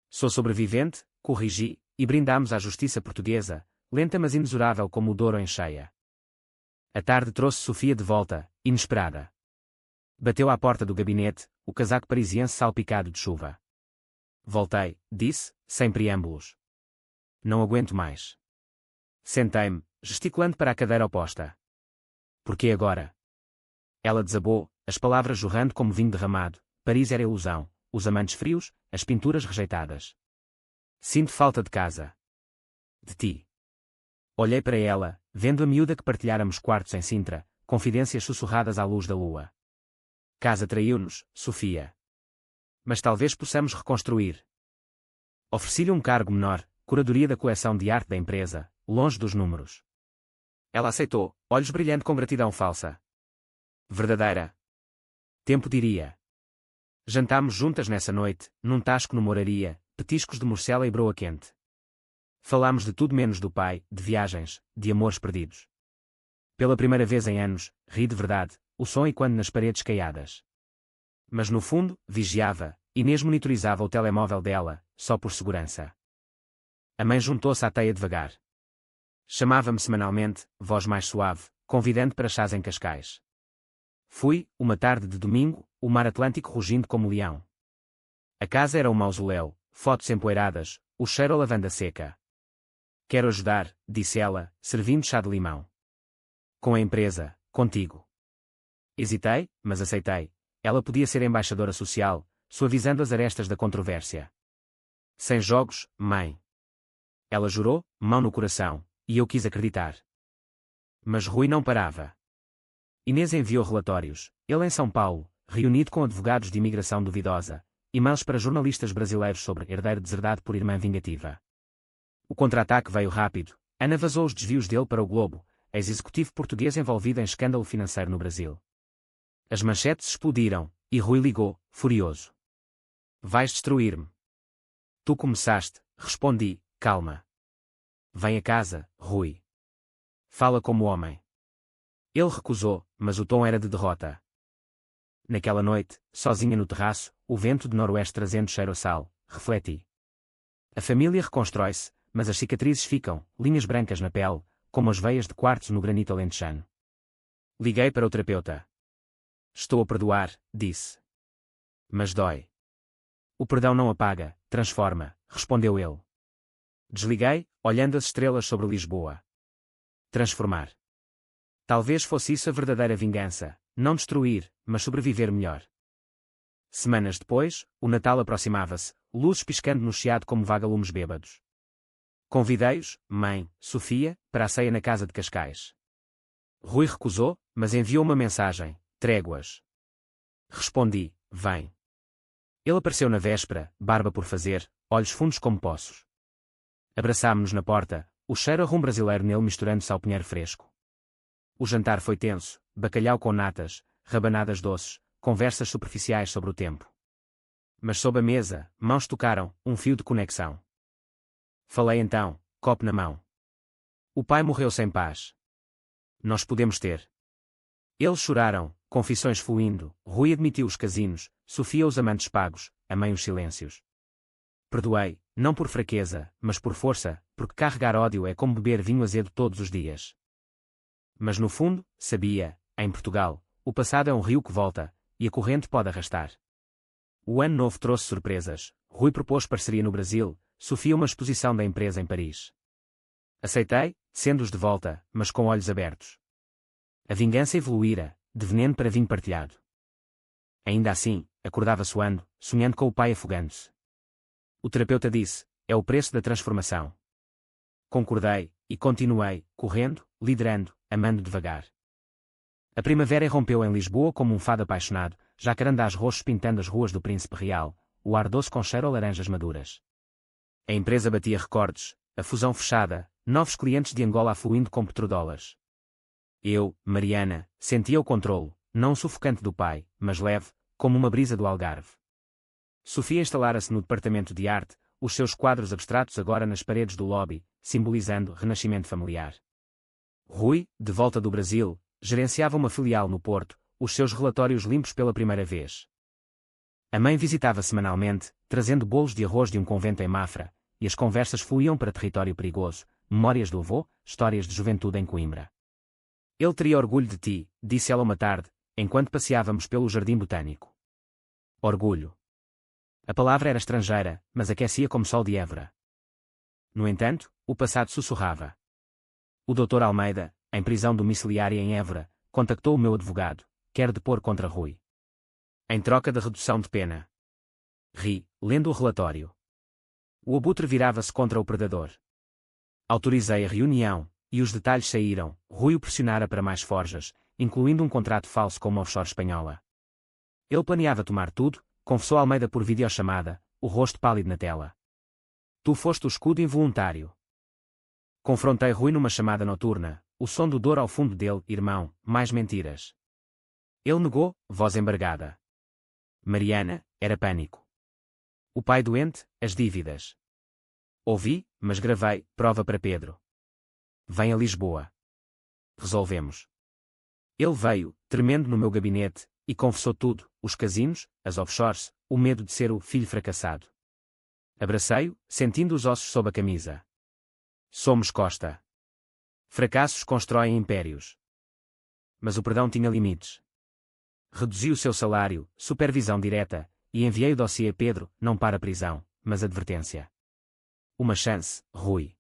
Speaker 1: Sou sobrevivente, corrigi, e brindámos à justiça portuguesa, lenta mas inexorável como o Douro em cheia. A tarde trouxe Sofia de volta, inesperada. Bateu à porta do gabinete, o casaco parisiense salpicado de chuva. Voltei, disse, sem preâmbulos. Não aguento mais. Sentei-me, gesticulando para a cadeira oposta. Por que agora? Ela desabou, as palavras jorrando como vinho derramado. Paris era ilusão, os amantes frios, as pinturas rejeitadas. Sinto falta de casa. De ti. Olhei para ela, vendo a miúda que partilháramos quartos em Sintra, confidências sussurradas à luz da lua. Casa traiu-nos, Sofia. Mas talvez possamos reconstruir. Ofereci-lhe um cargo menor, curadoria da coleção de arte da empresa, longe dos números. Ela aceitou, olhos brilhando com gratidão falsa. Verdadeira. Tempo diria. Jantámos juntas nessa noite, num tasco no Moraria, petiscos de morcela e broa quente. Falámos de tudo menos do pai, de viagens, de amores perdidos. Pela primeira vez em anos, ri de verdade, o som ecoando nas paredes caiadas. Mas no fundo, vigiava, Inês monitorizava o telemóvel dela, só por segurança. A mãe juntou-se à teia devagar. Chamava-me semanalmente, voz mais suave, convidando para chás em Cascais. Fui, uma tarde de domingo, o mar Atlântico rugindo como leão. A casa era um mausoléu, fotos empoeiradas, o cheiro a lavanda seca. Quero ajudar, disse ela, servindo chá de limão. Com a empresa, contigo. Hesitei, mas aceitei. Ela podia ser embaixadora social, suavizando as arestas da controvérsia. Sem jogos, mãe. Ela jurou, mão no coração, e eu quis acreditar. Mas Rui não parava. Inês enviou relatórios, ele em São Paulo, reunido com advogados de imigração duvidosa, e-mails para jornalistas brasileiros sobre herdeiro deserdado por irmã vingativa. O contra-ataque veio rápido, Ana vazou os desvios dele para o Globo, ex-executivo português envolvido em escândalo financeiro no Brasil. As manchetes explodiram, e Rui ligou, furioso. Vais destruir-me. Tu começaste, respondi, calma. Vem a casa, Rui. Fala como homem. Ele recusou, mas o tom era de derrota. Naquela noite, sozinha no terraço, o vento de noroeste trazendo cheiro a sal, refleti. A família reconstrói-se, mas as cicatrizes ficam, linhas brancas na pele, como as veias de quartzo no granito alentejano. Liguei para o terapeuta. Estou a perdoar, disse. Mas dói. O perdão não apaga, transforma, respondeu ele. Desliguei, olhando as estrelas sobre Lisboa. Transformar. Talvez fosse isso a verdadeira vingança, não destruir, mas sobreviver melhor. Semanas depois, o Natal aproximava-se, luzes piscando no chiado como vagalumes bêbados. Convidei-os, mãe, Sofia, para a ceia na casa de Cascais. Rui recusou, mas enviou uma mensagem, Tréguas. Respondi, vem. Ele apareceu na véspera, barba por fazer, olhos fundos como poços. Abraçámo-nos na porta, o cheiro a rum brasileiro nele misturando-se ao pinheiro fresco. O jantar foi tenso, bacalhau com natas, rabanadas doces, conversas superficiais sobre o tempo. Mas sob a mesa, mãos tocaram, um fio de conexão. Falei então, copo na mão. O pai morreu sem paz. Nós podemos ter. Eles choraram, confissões fluindo, Rui admitiu os casinos, Sofia os amantes pagos, a mãe os silêncios. Perdoei, não por fraqueza, mas por força, porque carregar ódio é como beber vinho azedo todos os dias. Mas no fundo, sabia, em Portugal, o passado é um rio que volta, e a corrente pode arrastar. O ano novo trouxe surpresas, Rui propôs parceria no Brasil, Sofia uma exposição da empresa em Paris. Aceitei, sendo-os de volta, mas com olhos abertos. A vingança evoluíra, de veneno para vinho partilhado. Ainda assim, acordava suando, sonhando com o pai afogando-se. O terapeuta disse, é o preço da transformação. Concordei, e continuei, correndo, liderando, amando devagar. A primavera irrompeu em Lisboa como um fado apaixonado, jacarandás roxos pintando as ruas do Príncipe Real, o ar doce com cheiro a laranjas maduras. A empresa batia recordes, a fusão fechada, novos clientes de Angola afluindo com petrodólares. Eu, Mariana, sentia o controlo, não sufocante do pai, mas leve, como uma brisa do Algarve. Sofia instalara-se no departamento de arte, os seus quadros abstratos agora nas paredes do lobby, simbolizando renascimento familiar. Rui, de volta do Brasil, gerenciava uma filial no Porto, os seus relatórios limpos pela primeira vez. A mãe visitava semanalmente, trazendo bolos de arroz de um convento em Mafra, e as conversas fluíam para território perigoso, memórias do avô, histórias de juventude em Coimbra. Ele teria orgulho de ti, disse ela uma tarde, enquanto passeávamos pelo jardim botânico. Orgulho. A palavra era estrangeira, mas aquecia como sol de Évora. No entanto, o passado sussurrava. O Dr. Almeida, em prisão domiciliária em Évora, contactou o meu advogado, quer depor contra Rui. Em troca de redução de pena. Ri, lendo o relatório. O abutre virava-se contra o predador. Autorizei a reunião, e os detalhes saíram, Rui o pressionara para mais forjas, incluindo um contrato falso com uma offshore espanhola. Ele planeava tomar tudo, confessou Almeida por videochamada, o rosto pálido na tela. Tu foste o escudo involuntário. Confrontei Rui numa chamada noturna, o som do dor ao fundo dele, irmão, mais mentiras. Ele negou, voz embargada. Mariana, era pânico. O pai doente, as dívidas. Ouvi, mas gravei, prova para Pedro. Vem a Lisboa. Resolvemos. Ele veio, tremendo no meu gabinete, e confessou tudo, os casinos, as offshores, o medo de ser o filho fracassado. Abracei-o, sentindo os ossos sob a camisa. Somos Costa. Fracassos constroem impérios. Mas o perdão tinha limites. Reduzi o seu salário, supervisão direta, e enviei o dossiê a Pedro, não para prisão, mas advertência. Uma chance, Rui.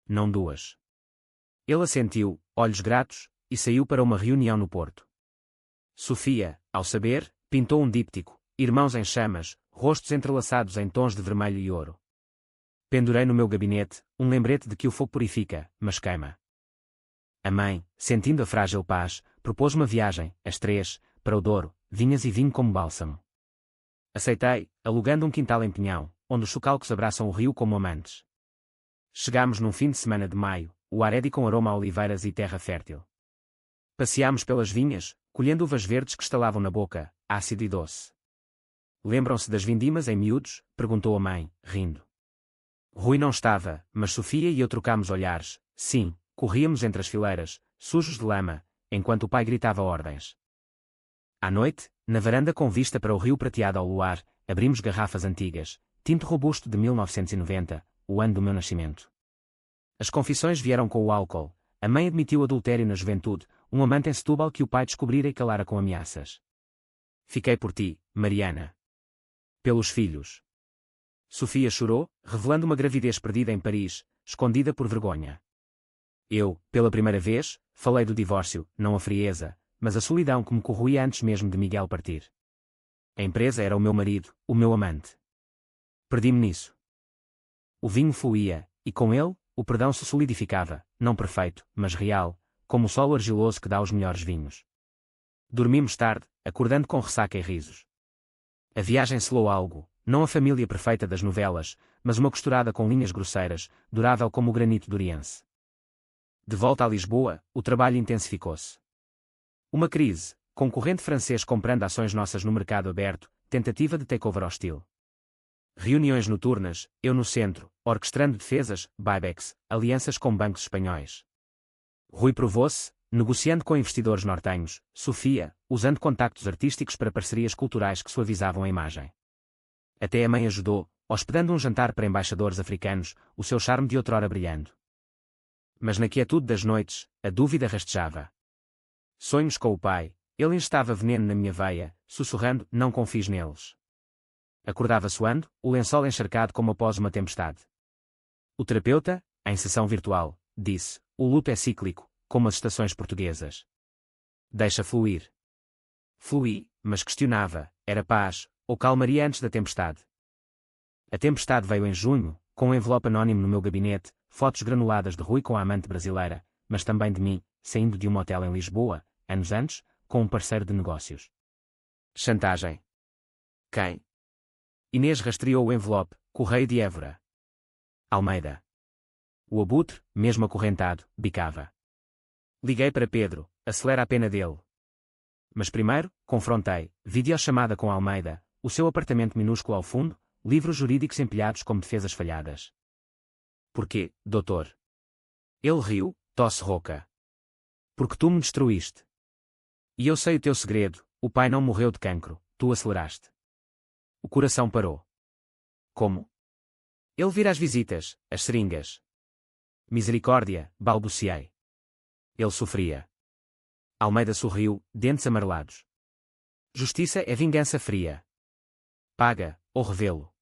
Speaker 1: Não duas. Ele assentiu, olhos gratos, e saiu para uma reunião no Porto. Sofia, ao saber, pintou um díptico, irmãos em chamas, rostos entrelaçados em tons de vermelho e ouro. Pendurei no meu gabinete, um lembrete de que o fogo purifica, mas queima. A mãe, sentindo a frágil paz, propôs uma viagem, às 3, para o Douro, vinhas e vinho como bálsamo. Aceitei, alugando um quintal em Pinhão, onde os chocalcos abraçam o rio como amantes. Chegámos num fim de semana de maio, o ar com aroma a oliveiras e terra fértil. Passeámos pelas vinhas, colhendo uvas verdes que estalavam na boca, ácido e doce. Lembram-se das vindimas em miúdos? Perguntou a mãe, rindo. Rui não estava, mas Sofia e eu trocámos olhares, sim, corríamos entre as fileiras, sujos de lama, enquanto o pai gritava ordens. À noite, na varanda com vista para o rio prateado ao luar, abrimos garrafas antigas, tinto robusto de 1990, o ano do meu nascimento. As confissões vieram com o álcool, a mãe admitiu adultério na juventude, um amante em Setúbal que o pai descobrira e calara com ameaças. Fiquei por ti, Mariana. Pelos filhos. Sofia chorou, revelando uma gravidez perdida em Paris, escondida por vergonha. Eu, pela primeira vez, falei do divórcio, não a frieza, mas a solidão que me corroía antes mesmo de Miguel partir. A empresa era o meu marido, o meu amante. Perdi-me nisso. O vinho fluía, e com ele, o perdão se solidificava, não perfeito, mas real, como o solo argiloso que dá os melhores vinhos. Dormimos tarde, acordando com ressaca e risos. A viagem selou algo, não a família perfeita das novelas, mas uma costurada com linhas grosseiras, durável como o granito duriense. De volta a Lisboa, o trabalho intensificou-se. Uma crise, concorrente francês comprando ações nossas no mercado aberto, tentativa de takeover hostil. Reuniões noturnas, eu no centro, orquestrando defesas, buybacks, alianças com bancos espanhóis. Rui provou-se, negociando com investidores nortenhos, Sofia, usando contactos artísticos para parcerias culturais que suavizavam a imagem. Até a mãe ajudou, hospedando um jantar para embaixadores africanos, o seu charme de outrora brilhando. Mas na quietude das noites, a dúvida rastejava. Sonhos com o pai, ele instava veneno na minha veia, sussurrando, não confies neles. Acordava suando, o lençol encharcado como após uma tempestade. O terapeuta, em sessão virtual, disse, o luto é cíclico, como as estações portuguesas. Deixa fluir. Flui, mas questionava, era paz, ou calmaria antes da tempestade? A tempestade veio em junho, com um envelope anónimo no meu gabinete, fotos granuladas de Rui com a amante brasileira, mas também de mim, saindo de um motel em Lisboa, anos antes, com um parceiro de negócios. Chantagem. Quem? Inês rastreou o envelope, Correio de Évora. Almeida. O abutre, mesmo acorrentado, bicava. Liguei para Pedro, acelera a pena dele. Mas primeiro, confrontei, videochamada com Almeida, o seu apartamento minúsculo ao fundo, livros jurídicos empilhados como defesas falhadas. Porquê, doutor? Ele riu, tosse rouca. Porque tu me destruíste. E eu sei o teu segredo, o pai não morreu de cancro, tu aceleraste. O coração parou. Como? Ele vira as visitas, as seringas. Misericórdia, balbuciei. Ele sofria. Almeida sorriu, dentes amarelados. Justiça é vingança fria. Paga, ou revê-lo.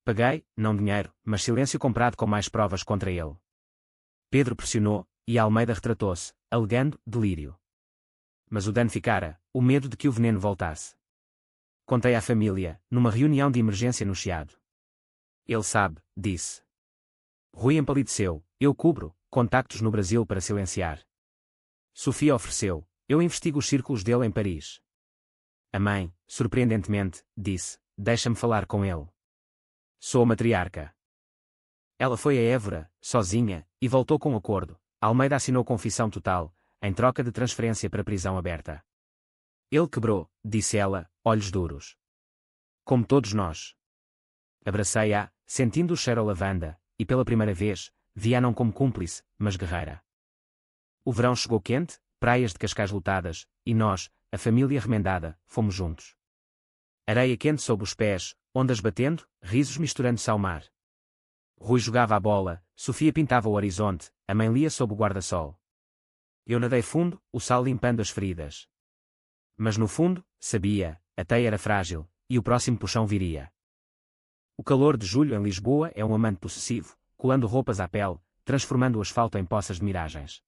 Speaker 1: Paguei, não dinheiro, mas silêncio comprado com mais provas contra ele. Pedro pressionou, e Almeida retratou-se, alegando delírio. Mas o dano ficara, o medo de que o veneno voltasse. Contei à família, numa reunião de emergência no Chiado. Ele sabe, disse. Rui empalideceu, eu cubro, contactos no Brasil para silenciar. Sofia ofereceu, eu investigo os círculos dele em Paris. A mãe, surpreendentemente, disse, deixa-me falar com ele. Sou a matriarca. Ela foi a Évora, sozinha, e voltou com acordo. Almeida assinou confissão total, em troca de transferência para prisão aberta. Ele quebrou, disse ela, olhos duros. Como todos nós. Abracei-a, sentindo o cheiro a lavanda, e pela primeira vez, vi-a não como cúmplice, mas guerreira. O verão chegou quente, praias de Cascais lotadas, e nós, a família remendada, fomos juntos. Areia quente sob os pés, ondas batendo, risos misturando-se ao mar. Rui jogava a bola, Sofia pintava o horizonte, a mãe lia sob o guarda-sol. Eu nadei fundo, o sal limpando as feridas. Mas no fundo, sabia, a teia era frágil, e o próximo puxão viria. O calor de julho em Lisboa é um amante possessivo, colando roupas à pele, transformando o asfalto em poças de miragens.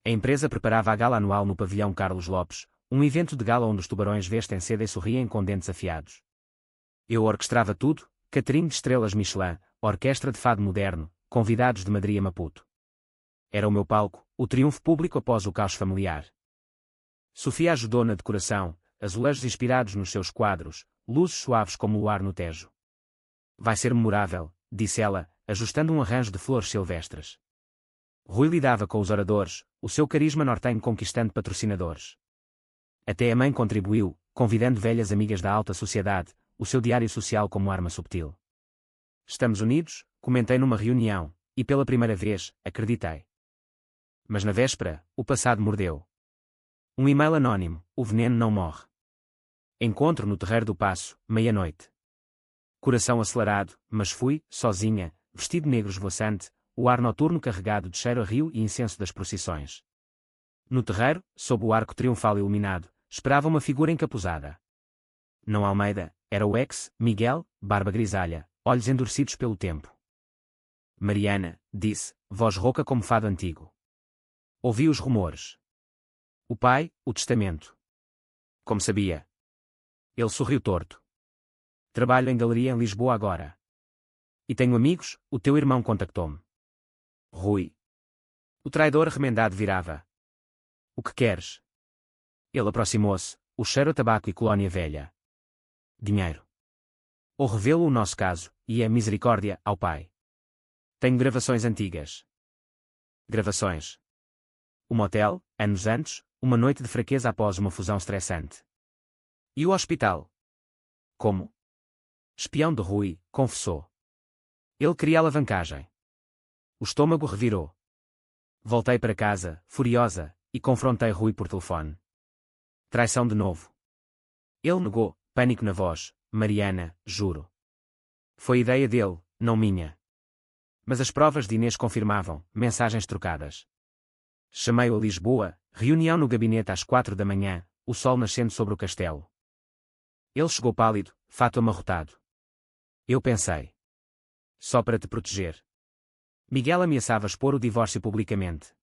Speaker 1: A empresa preparava a gala anual no pavilhão Carlos Lopes, um evento de gala onde os tubarões vestem seda e sorriem com dentes afiados. Eu orquestrava tudo, catering de estrelas Michelin, orquestra de fado moderno, convidados de Madrid a Maputo. Era o meu palco, o triunfo público após o caos familiar. Sofia ajudou na decoração, azulejos inspirados nos seus quadros, luzes suaves como o ar no Tejo. Vai ser memorável, disse ela, ajustando um arranjo de flores silvestres. Rui lidava com os oradores, o seu carisma nortenho conquistando patrocinadores. Até a mãe contribuiu, convidando velhas amigas da alta sociedade, o seu diário social como arma subtil. Estamos unidos, comentei numa reunião, e pela primeira vez, acreditei. Mas na véspera, o passado mordeu. Um e-mail anónimo, o veneno não morre. Encontro no Terreiro do Paço, meia-noite. Coração acelerado, mas fui, sozinha, vestido negro esvoaçante, o ar noturno carregado de cheiro a rio e incenso das procissões. No terreiro, sob o arco triunfal iluminado, esperava uma figura encapuzada. Não Almeida, era o ex-Miguel, barba grisalha, olhos endurecidos pelo tempo. Mariana, disse, voz rouca como fado antigo. Ouvi os rumores. O pai, o testamento. Como sabia? Ele sorriu torto. Trabalho em galeria em Lisboa agora. E tenho amigos, o teu irmão contactou-me. Rui. O traidor remendado virava. O que queres? Ele aproximou-se, o cheiro a tabaco e colónia velha. Dinheiro. Ou revelo o nosso caso, e é misericórdia ao pai. Tenho gravações antigas. Gravações. O motel, anos antes, uma noite de fraqueza após uma fusão estressante. E o hospital? Como? Espião de Rui, confessou. Ele queria alavancagem. O estômago revirou. Voltei para casa, furiosa, e confrontei Rui por telefone. Traição de novo. Ele negou, pânico na voz. Mariana, juro. Foi ideia dele, não minha. Mas as provas de Inês confirmavam, mensagens trocadas. Chamei-o a Lisboa, reunião no gabinete às 4 da manhã, o sol nascendo sobre o castelo. Ele chegou pálido, fato amarrotado. Eu pensei. Só para te proteger. Miguel ameaçava expor o divórcio publicamente.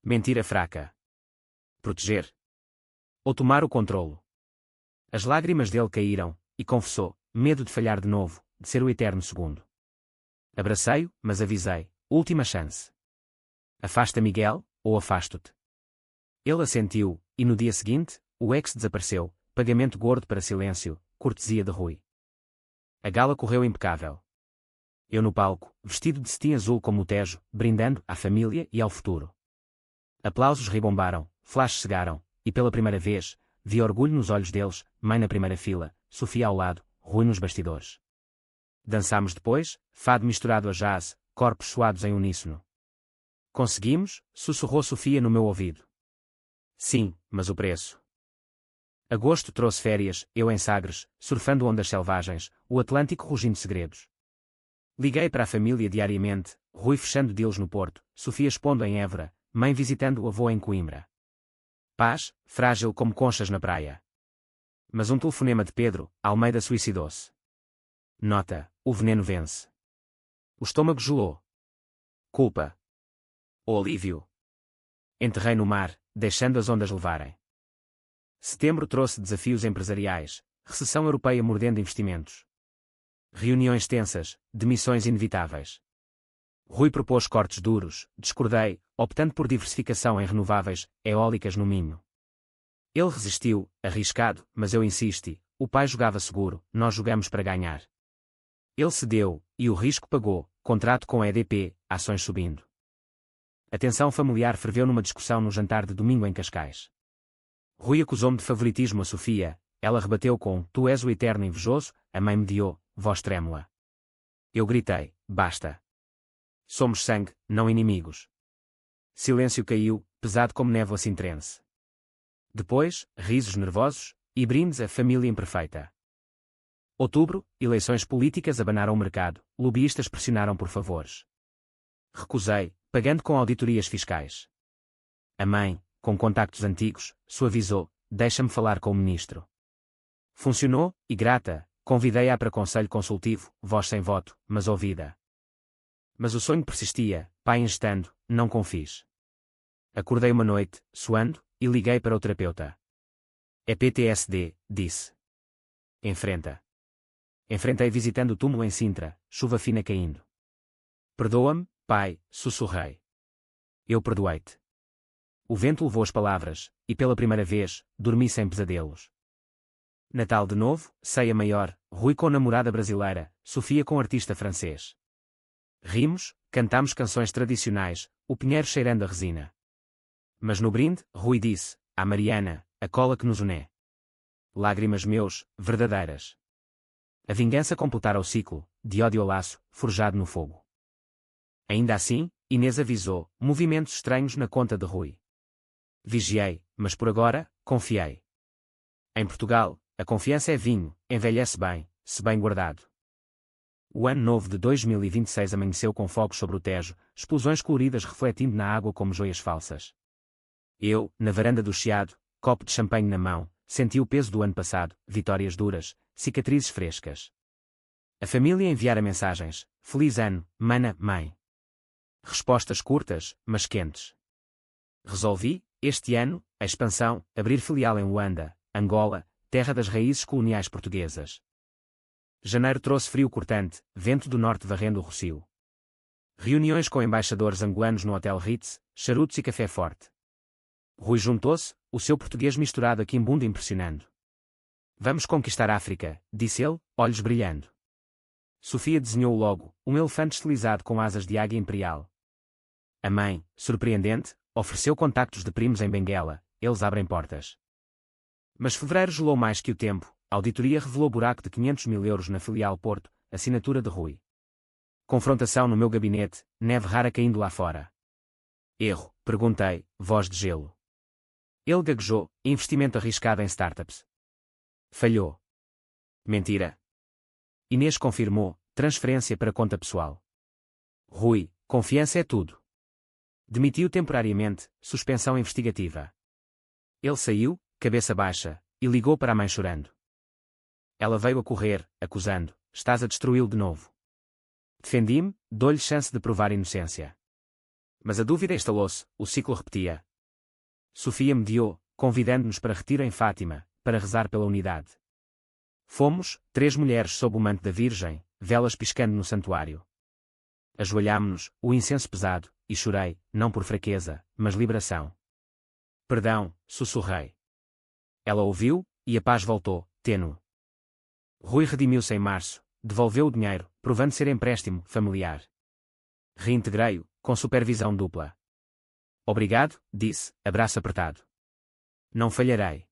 Speaker 1: Mentira fraca. Proteger. Ou tomar o controlo. As lágrimas dele caíram, e confessou, medo de falhar de novo, de ser o eterno segundo. Abracei-o, mas avisei, última chance. Afasta Miguel, ou afasto-te. Ele assentiu, e no dia seguinte, o ex desapareceu, pagamento gordo para silêncio, cortesia de Rui. A gala correu impecável. Eu no palco, vestido de cetim azul como o Tejo, brindando à família e ao futuro. Aplausos ribombaram, flashes cegaram, e pela primeira vez, vi orgulho nos olhos deles, mãe na primeira fila, Sofia ao lado, Rui nos bastidores. Dançámos depois, fado misturado a jazz, corpos suados em uníssono. Conseguimos, sussurrou Sofia no meu ouvido. Sim, mas o preço. Agosto trouxe férias, eu em Sagres, surfando ondas selvagens, o Atlântico rugindo segredos. Liguei para a família diariamente, Rui fechando deals no Porto, Sofia expondo em Évora, mãe visitando o avô em Coimbra. Paz, frágil como conchas na praia. Mas um telefonema de Pedro, Almeida suicidou-se. Nota, o veneno vence. O estômago gelou. Culpa. O alívio. Enterrei no mar, deixando as ondas levarem. Setembro trouxe desafios empresariais, recessão europeia mordendo investimentos. Reuniões tensas, demissões inevitáveis. Rui propôs cortes duros, discordei, optando por diversificação em renováveis, eólicas no Minho. Ele resistiu, arriscado, mas eu insisti, o pai jogava seguro, nós jogamos para ganhar. Ele cedeu, e o risco pagou, contrato com a EDP, ações subindo. A tensão familiar ferveu numa discussão no jantar de domingo em Cascais. Rui acusou-me de favoritismo a Sofia, ela rebateu com, tu és o eterno invejoso, a mãe mediou, voz trêmula. Eu gritei, basta. Somos sangue, não inimigos. Silêncio caiu, pesado como névoa sintrense. Depois, risos nervosos, e brindes à família imperfeita. Outubro, eleições políticas abanaram o mercado, lobbyistas pressionaram por favores. Recusei, pagando com auditorias fiscais. A mãe, com contactos antigos, suavizou, deixa-me falar com o ministro. Funcionou, e grata, convidei-a para conselho consultivo, voz sem voto, mas ouvida. Mas o sonho persistia, pai instando, não confis. Acordei uma noite, suando, e liguei para o terapeuta. É PTSD, disse. Enfrenta. Enfrentei visitando o túmulo em Sintra, chuva fina caindo. Perdoa-me, pai, sussurrei. Eu perdoei-te. O vento levou as palavras, e pela primeira vez, dormi sem pesadelos. Natal de novo, ceia maior, Rui com namorada brasileira, Sofia com artista francês. Rimos, cantamos canções tradicionais, o pinheiro cheirando a resina. Mas no brinde, Rui disse, à Mariana, a cola que nos une. Lágrimas meus, verdadeiras. A vingança completara o ciclo, de ódio ao laço, forjado no fogo. Ainda assim, Inês avisou, movimentos estranhos na conta de Rui. Vigiei, mas por agora, confiei. Em Portugal, a confiança é vinho, envelhece bem, se bem guardado. O ano novo de 2026 amanheceu com fogos sobre o Tejo, explosões coloridas refletindo na água como joias falsas. Eu, na varanda do Chiado, copo de champanhe na mão, senti o peso do ano passado, vitórias duras, cicatrizes frescas. A família enviara mensagens, feliz ano, mana, mãe. Respostas curtas, mas quentes. Resolvi, este ano, a expansão, abrir filial em Luanda, Angola, terra das raízes coloniais portuguesas. Janeiro trouxe frio cortante, vento do norte varrendo o Rossio. Reuniões com embaixadores angolanos no Hotel Ritz, charutos e café forte. Rui juntou-se, o seu português misturado a quimbundo impressionando. Vamos conquistar África, disse ele, olhos brilhando. Sofia desenhou logo, um elefante estilizado com asas de águia imperial. A mãe, surpreendente, ofereceu contactos de primos em Benguela, eles abrem portas. Mas fevereiro gelou mais que o tempo, a auditoria revelou buraco de 500 mil euros na filial Porto, assinatura de Rui. Confrontação no meu gabinete, neve rara caindo lá fora. Erro, perguntei, voz de gelo. Ele gaguejou, investimento arriscado em startups. Falhou. Mentira. Inês confirmou, transferência para conta pessoal. Rui, confiança é tudo. Demitiu temporariamente, suspensão investigativa. Ele saiu, cabeça baixa, e ligou para a mãe chorando. Ela veio a correr, acusando, estás a destruí-lo de novo. Defendi-me, dou-lhe chance de provar inocência. Mas a dúvida instalou-se, o ciclo repetia. Sofia mediou, convidando-nos para retiro em Fátima, para rezar pela unidade. Fomos, 3 mulheres sob o manto da Virgem, velas piscando no santuário. Ajoelhámo-nos, o incenso pesado, e chorei, não por fraqueza, mas liberação. Perdão, sussurrei. Ela ouviu, e a paz voltou, tênue. Rui redimiu-se em março, devolveu o dinheiro, provando ser empréstimo familiar. Reintegrei-o, com supervisão dupla. Obrigado, disse, abraço apertado. Não falharei.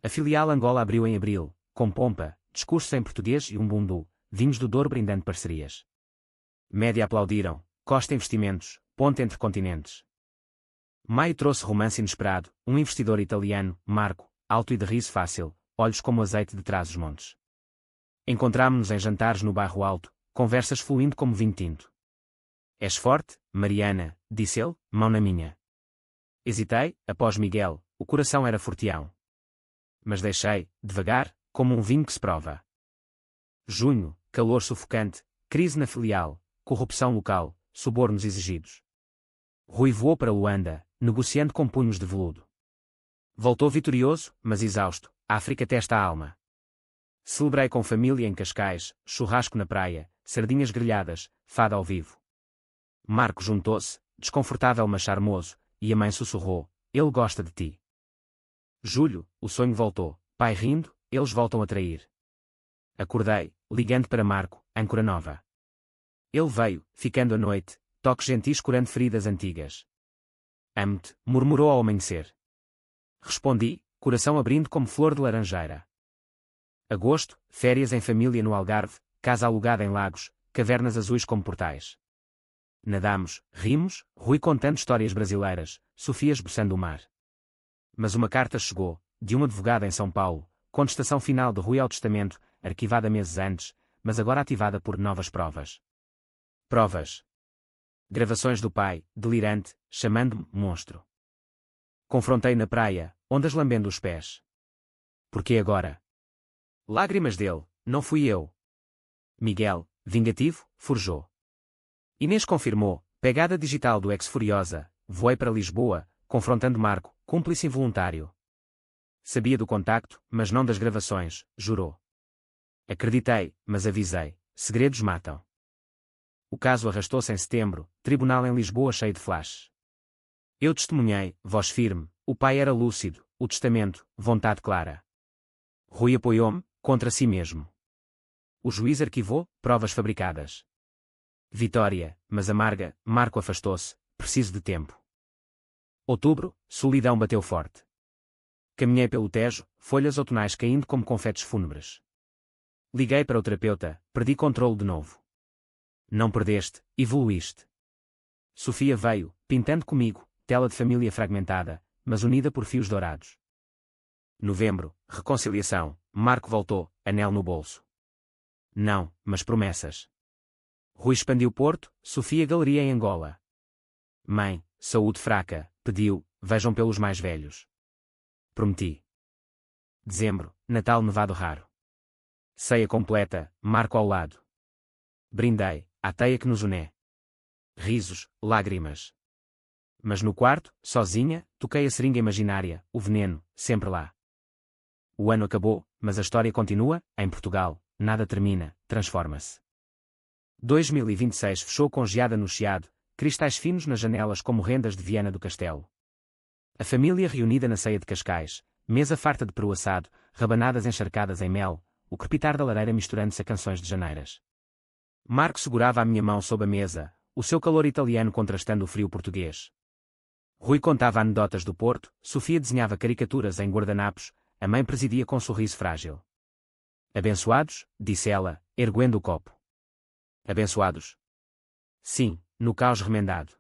Speaker 1: A filial Angola abriu em abril, com pompa, discursos em português e um bundu, vinhos do Douro brindando parcerias. Média aplaudiram, Costa Investimentos, ponte entre continentes. Maio trouxe romance inesperado, um investidor italiano, Marco, alto e de riso fácil, olhos como azeite de trás-os-montes. Encontrámo-nos em jantares no bairro Alto, conversas fluindo como vinho tinto. És forte, Mariana, disse ele, mão na minha. Hesitei, após Miguel, o coração era forteão. Mas deixei, devagar, como um vinho que se prova. Junho, calor sufocante, crise na filial, corrupção local, subornos exigidos. Rui voou para Luanda, negociando com punhos de veludo. Voltou vitorioso, mas exausto, África testa a alma. Celebrei com família em Cascais, churrasco na praia, sardinhas grelhadas, fado ao vivo. Marco juntou-se, desconfortável mas charmoso, e a mãe sussurrou, ele gosta de ti. Julho, o sonho voltou, pai rindo, eles voltam a trair. Acordei, ligando para Marco, âncora nova. Ele veio, ficando a noite, toques gentis curando feridas antigas. Amo-te, murmurou ao amanhecer. Respondi, coração abrindo como flor de laranjeira. Agosto, férias em família no Algarve, casa alugada em lagos, cavernas azuis como portais. Nadamos, rimos, Rui contando histórias brasileiras, Sofia esboçando o mar. Mas uma carta chegou, de um advogado em São Paulo, contestação final de Rui ao testamento, arquivada meses antes, mas agora ativada por novas provas. Provas. Gravações do pai, delirante, chamando-me monstro. Confrontei na praia, ondas lambendo os pés. Por que agora? Lágrimas dele, não fui eu. Miguel, vingativo, forjou. Inês confirmou, pegada digital do ex-Furiosa, voei para Lisboa, confrontando Marco, cúmplice involuntário. Sabia do contacto, mas não das gravações, jurou. Acreditei, mas avisei, segredos matam. O caso arrastou-se em setembro, tribunal em Lisboa cheio de flashes. Eu testemunhei, voz firme, o pai era lúcido, o testamento, vontade clara. Rui apoiou-me, contra si mesmo. O juiz arquivou, provas fabricadas. Vitória, mas amarga, Marco afastou-se, preciso de tempo. Outubro, solidão bateu forte. Caminhei pelo Tejo, folhas outonais caindo como confetes fúnebres. Liguei para o terapeuta, perdi controle de novo. Não perdeste, evoluíste. Sofia veio, pintando comigo, tela de família fragmentada, mas unida por fios dourados. Novembro, reconciliação, Marco voltou, anel no bolso. Não, mas promessas. Rui expandiu Porto, Sofia galeria em Angola. Mãe, saúde fraca, pediu, vejam pelos mais velhos. Prometi. Dezembro, Natal nevado raro. Ceia completa, Marco ao lado. Brindei, à teia que nos une. Risos, lágrimas. Mas no quarto, sozinha, toquei a seringa imaginária, o veneno, sempre lá. O ano acabou, mas a história continua, em Portugal, nada termina, transforma-se. 2026 fechou com geada no Chiado, cristais finos nas janelas como rendas de Viana do Castelo. A família reunida na ceia de Cascais, mesa farta de peru assado, rabanadas encharcadas em mel, o crepitar da lareira misturando-se a canções de janeiras. Marco segurava a minha mão sob a mesa, o seu calor italiano contrastando o frio português. Rui contava anedotas do Porto, Sofia desenhava caricaturas em guardanapos, a mãe presidia com um sorriso frágil. Abençoados, disse ela, erguendo o copo. Abençoados. Sim, no caos remendado.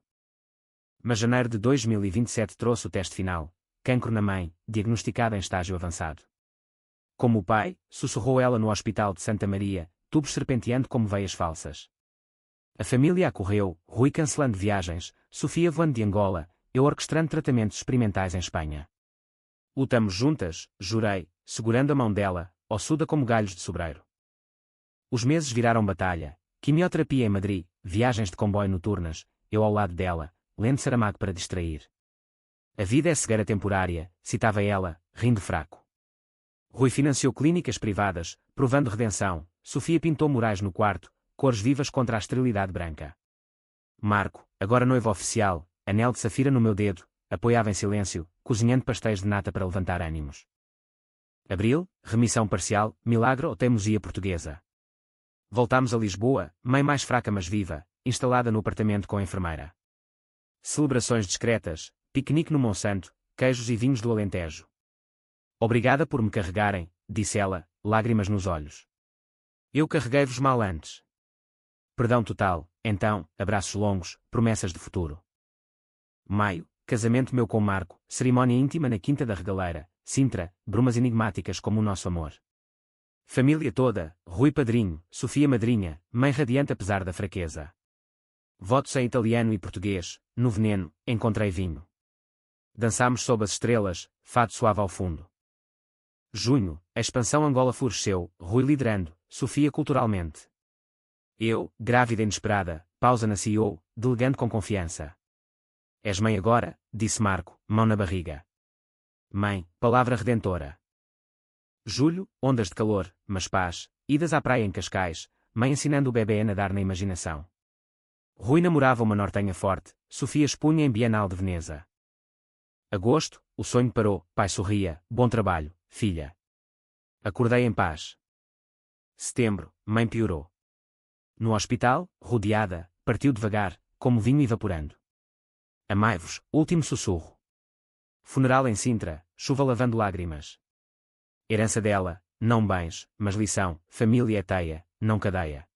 Speaker 1: Mas janeiro de 2027 trouxe o teste final, cancro na mãe, diagnosticada em estágio avançado. Como o pai, sussurrou ela no hospital de Santa Maria, tubos serpenteando como veias falsas. A família acorreu, Rui cancelando viagens, Sofia voando de Angola, eu orquestrando tratamentos experimentais em Espanha. Lutamos juntas, jurei, segurando a mão dela, ossuda como galhos de sobreiro. Os meses viraram batalha, quimioterapia em Madrid, viagens de comboio noturnas, eu ao lado dela, lendo Saramago para distrair. A vida é cegueira temporária, citava ela, rindo fraco. Rui financiou clínicas privadas, provando redenção, Sofia pintou murais no quarto, cores vivas contra a esterilidade branca. Marco, agora noivo oficial, anel de safira no meu dedo, apoiava em silêncio, cozinhando pastéis de nata para levantar ânimos. Abril, remissão parcial, milagre ou teimosia portuguesa. Voltámos a Lisboa, mãe mais fraca mas viva, instalada no apartamento com a enfermeira. Celebrações discretas, piquenique no Monsanto, queijos e vinhos do Alentejo. Obrigada por me carregarem, disse ela, lágrimas nos olhos. Eu carreguei-vos mal antes. Perdão total, então, abraços longos, promessas de futuro. Maio, casamento meu com Marco, cerimónia íntima na Quinta da Regaleira, Sintra, brumas enigmáticas como o nosso amor. Família toda, Rui padrinho, Sofia madrinha, mãe radiante apesar da fraqueza. Votos em italiano e português, no veneno, encontrei vinho. Dançámos sob as estrelas, fado suave ao fundo. Junho, a expansão Angola floresceu, Rui liderando, Sofia culturalmente. Eu, grávida inesperada, pausa na CEO, delegando com confiança. És mãe agora, disse Marco, mão na barriga. Mãe, palavra redentora. Julho, ondas de calor, mas paz, idas à praia em Cascais, mãe ensinando o bebê a nadar na imaginação. Rui namorava uma nortenha forte, Sofia expunha em Bienal de Veneza. Agosto, o sonho parou, pai sorria, bom trabalho, filha. Acordei em paz. Setembro, mãe piorou. No hospital, rodeada, partiu devagar, como vinho evaporando. Amai-vos, último sussurro. Funeral em Sintra, chuva lavando lágrimas. Herança dela, não bens, mas lição, família é teia, não cadeia.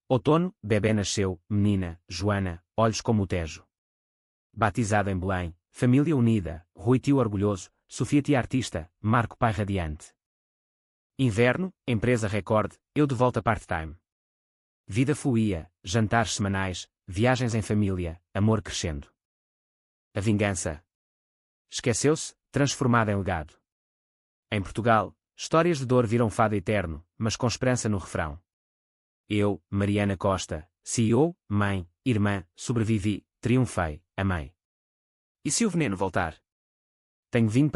Speaker 1: Outono, bebê nasceu, menina, Joana, olhos como o Tejo. Batizada em Belém, família unida, Rui tio orgulhoso, Sofia tia artista, Marco pai radiante. Inverno, empresa recorde, eu de volta part-time. Vida fluía, jantares semanais, viagens em família, amor crescendo. A vingança. Esqueceu-se, transformada em legado. Em Portugal, histórias de dor viram fado eterno, mas com esperança no refrão. Eu, Mariana Costa, CEO, mãe, irmã, sobrevivi, triunfei, amei. E se o veneno voltar? Tenho vinho para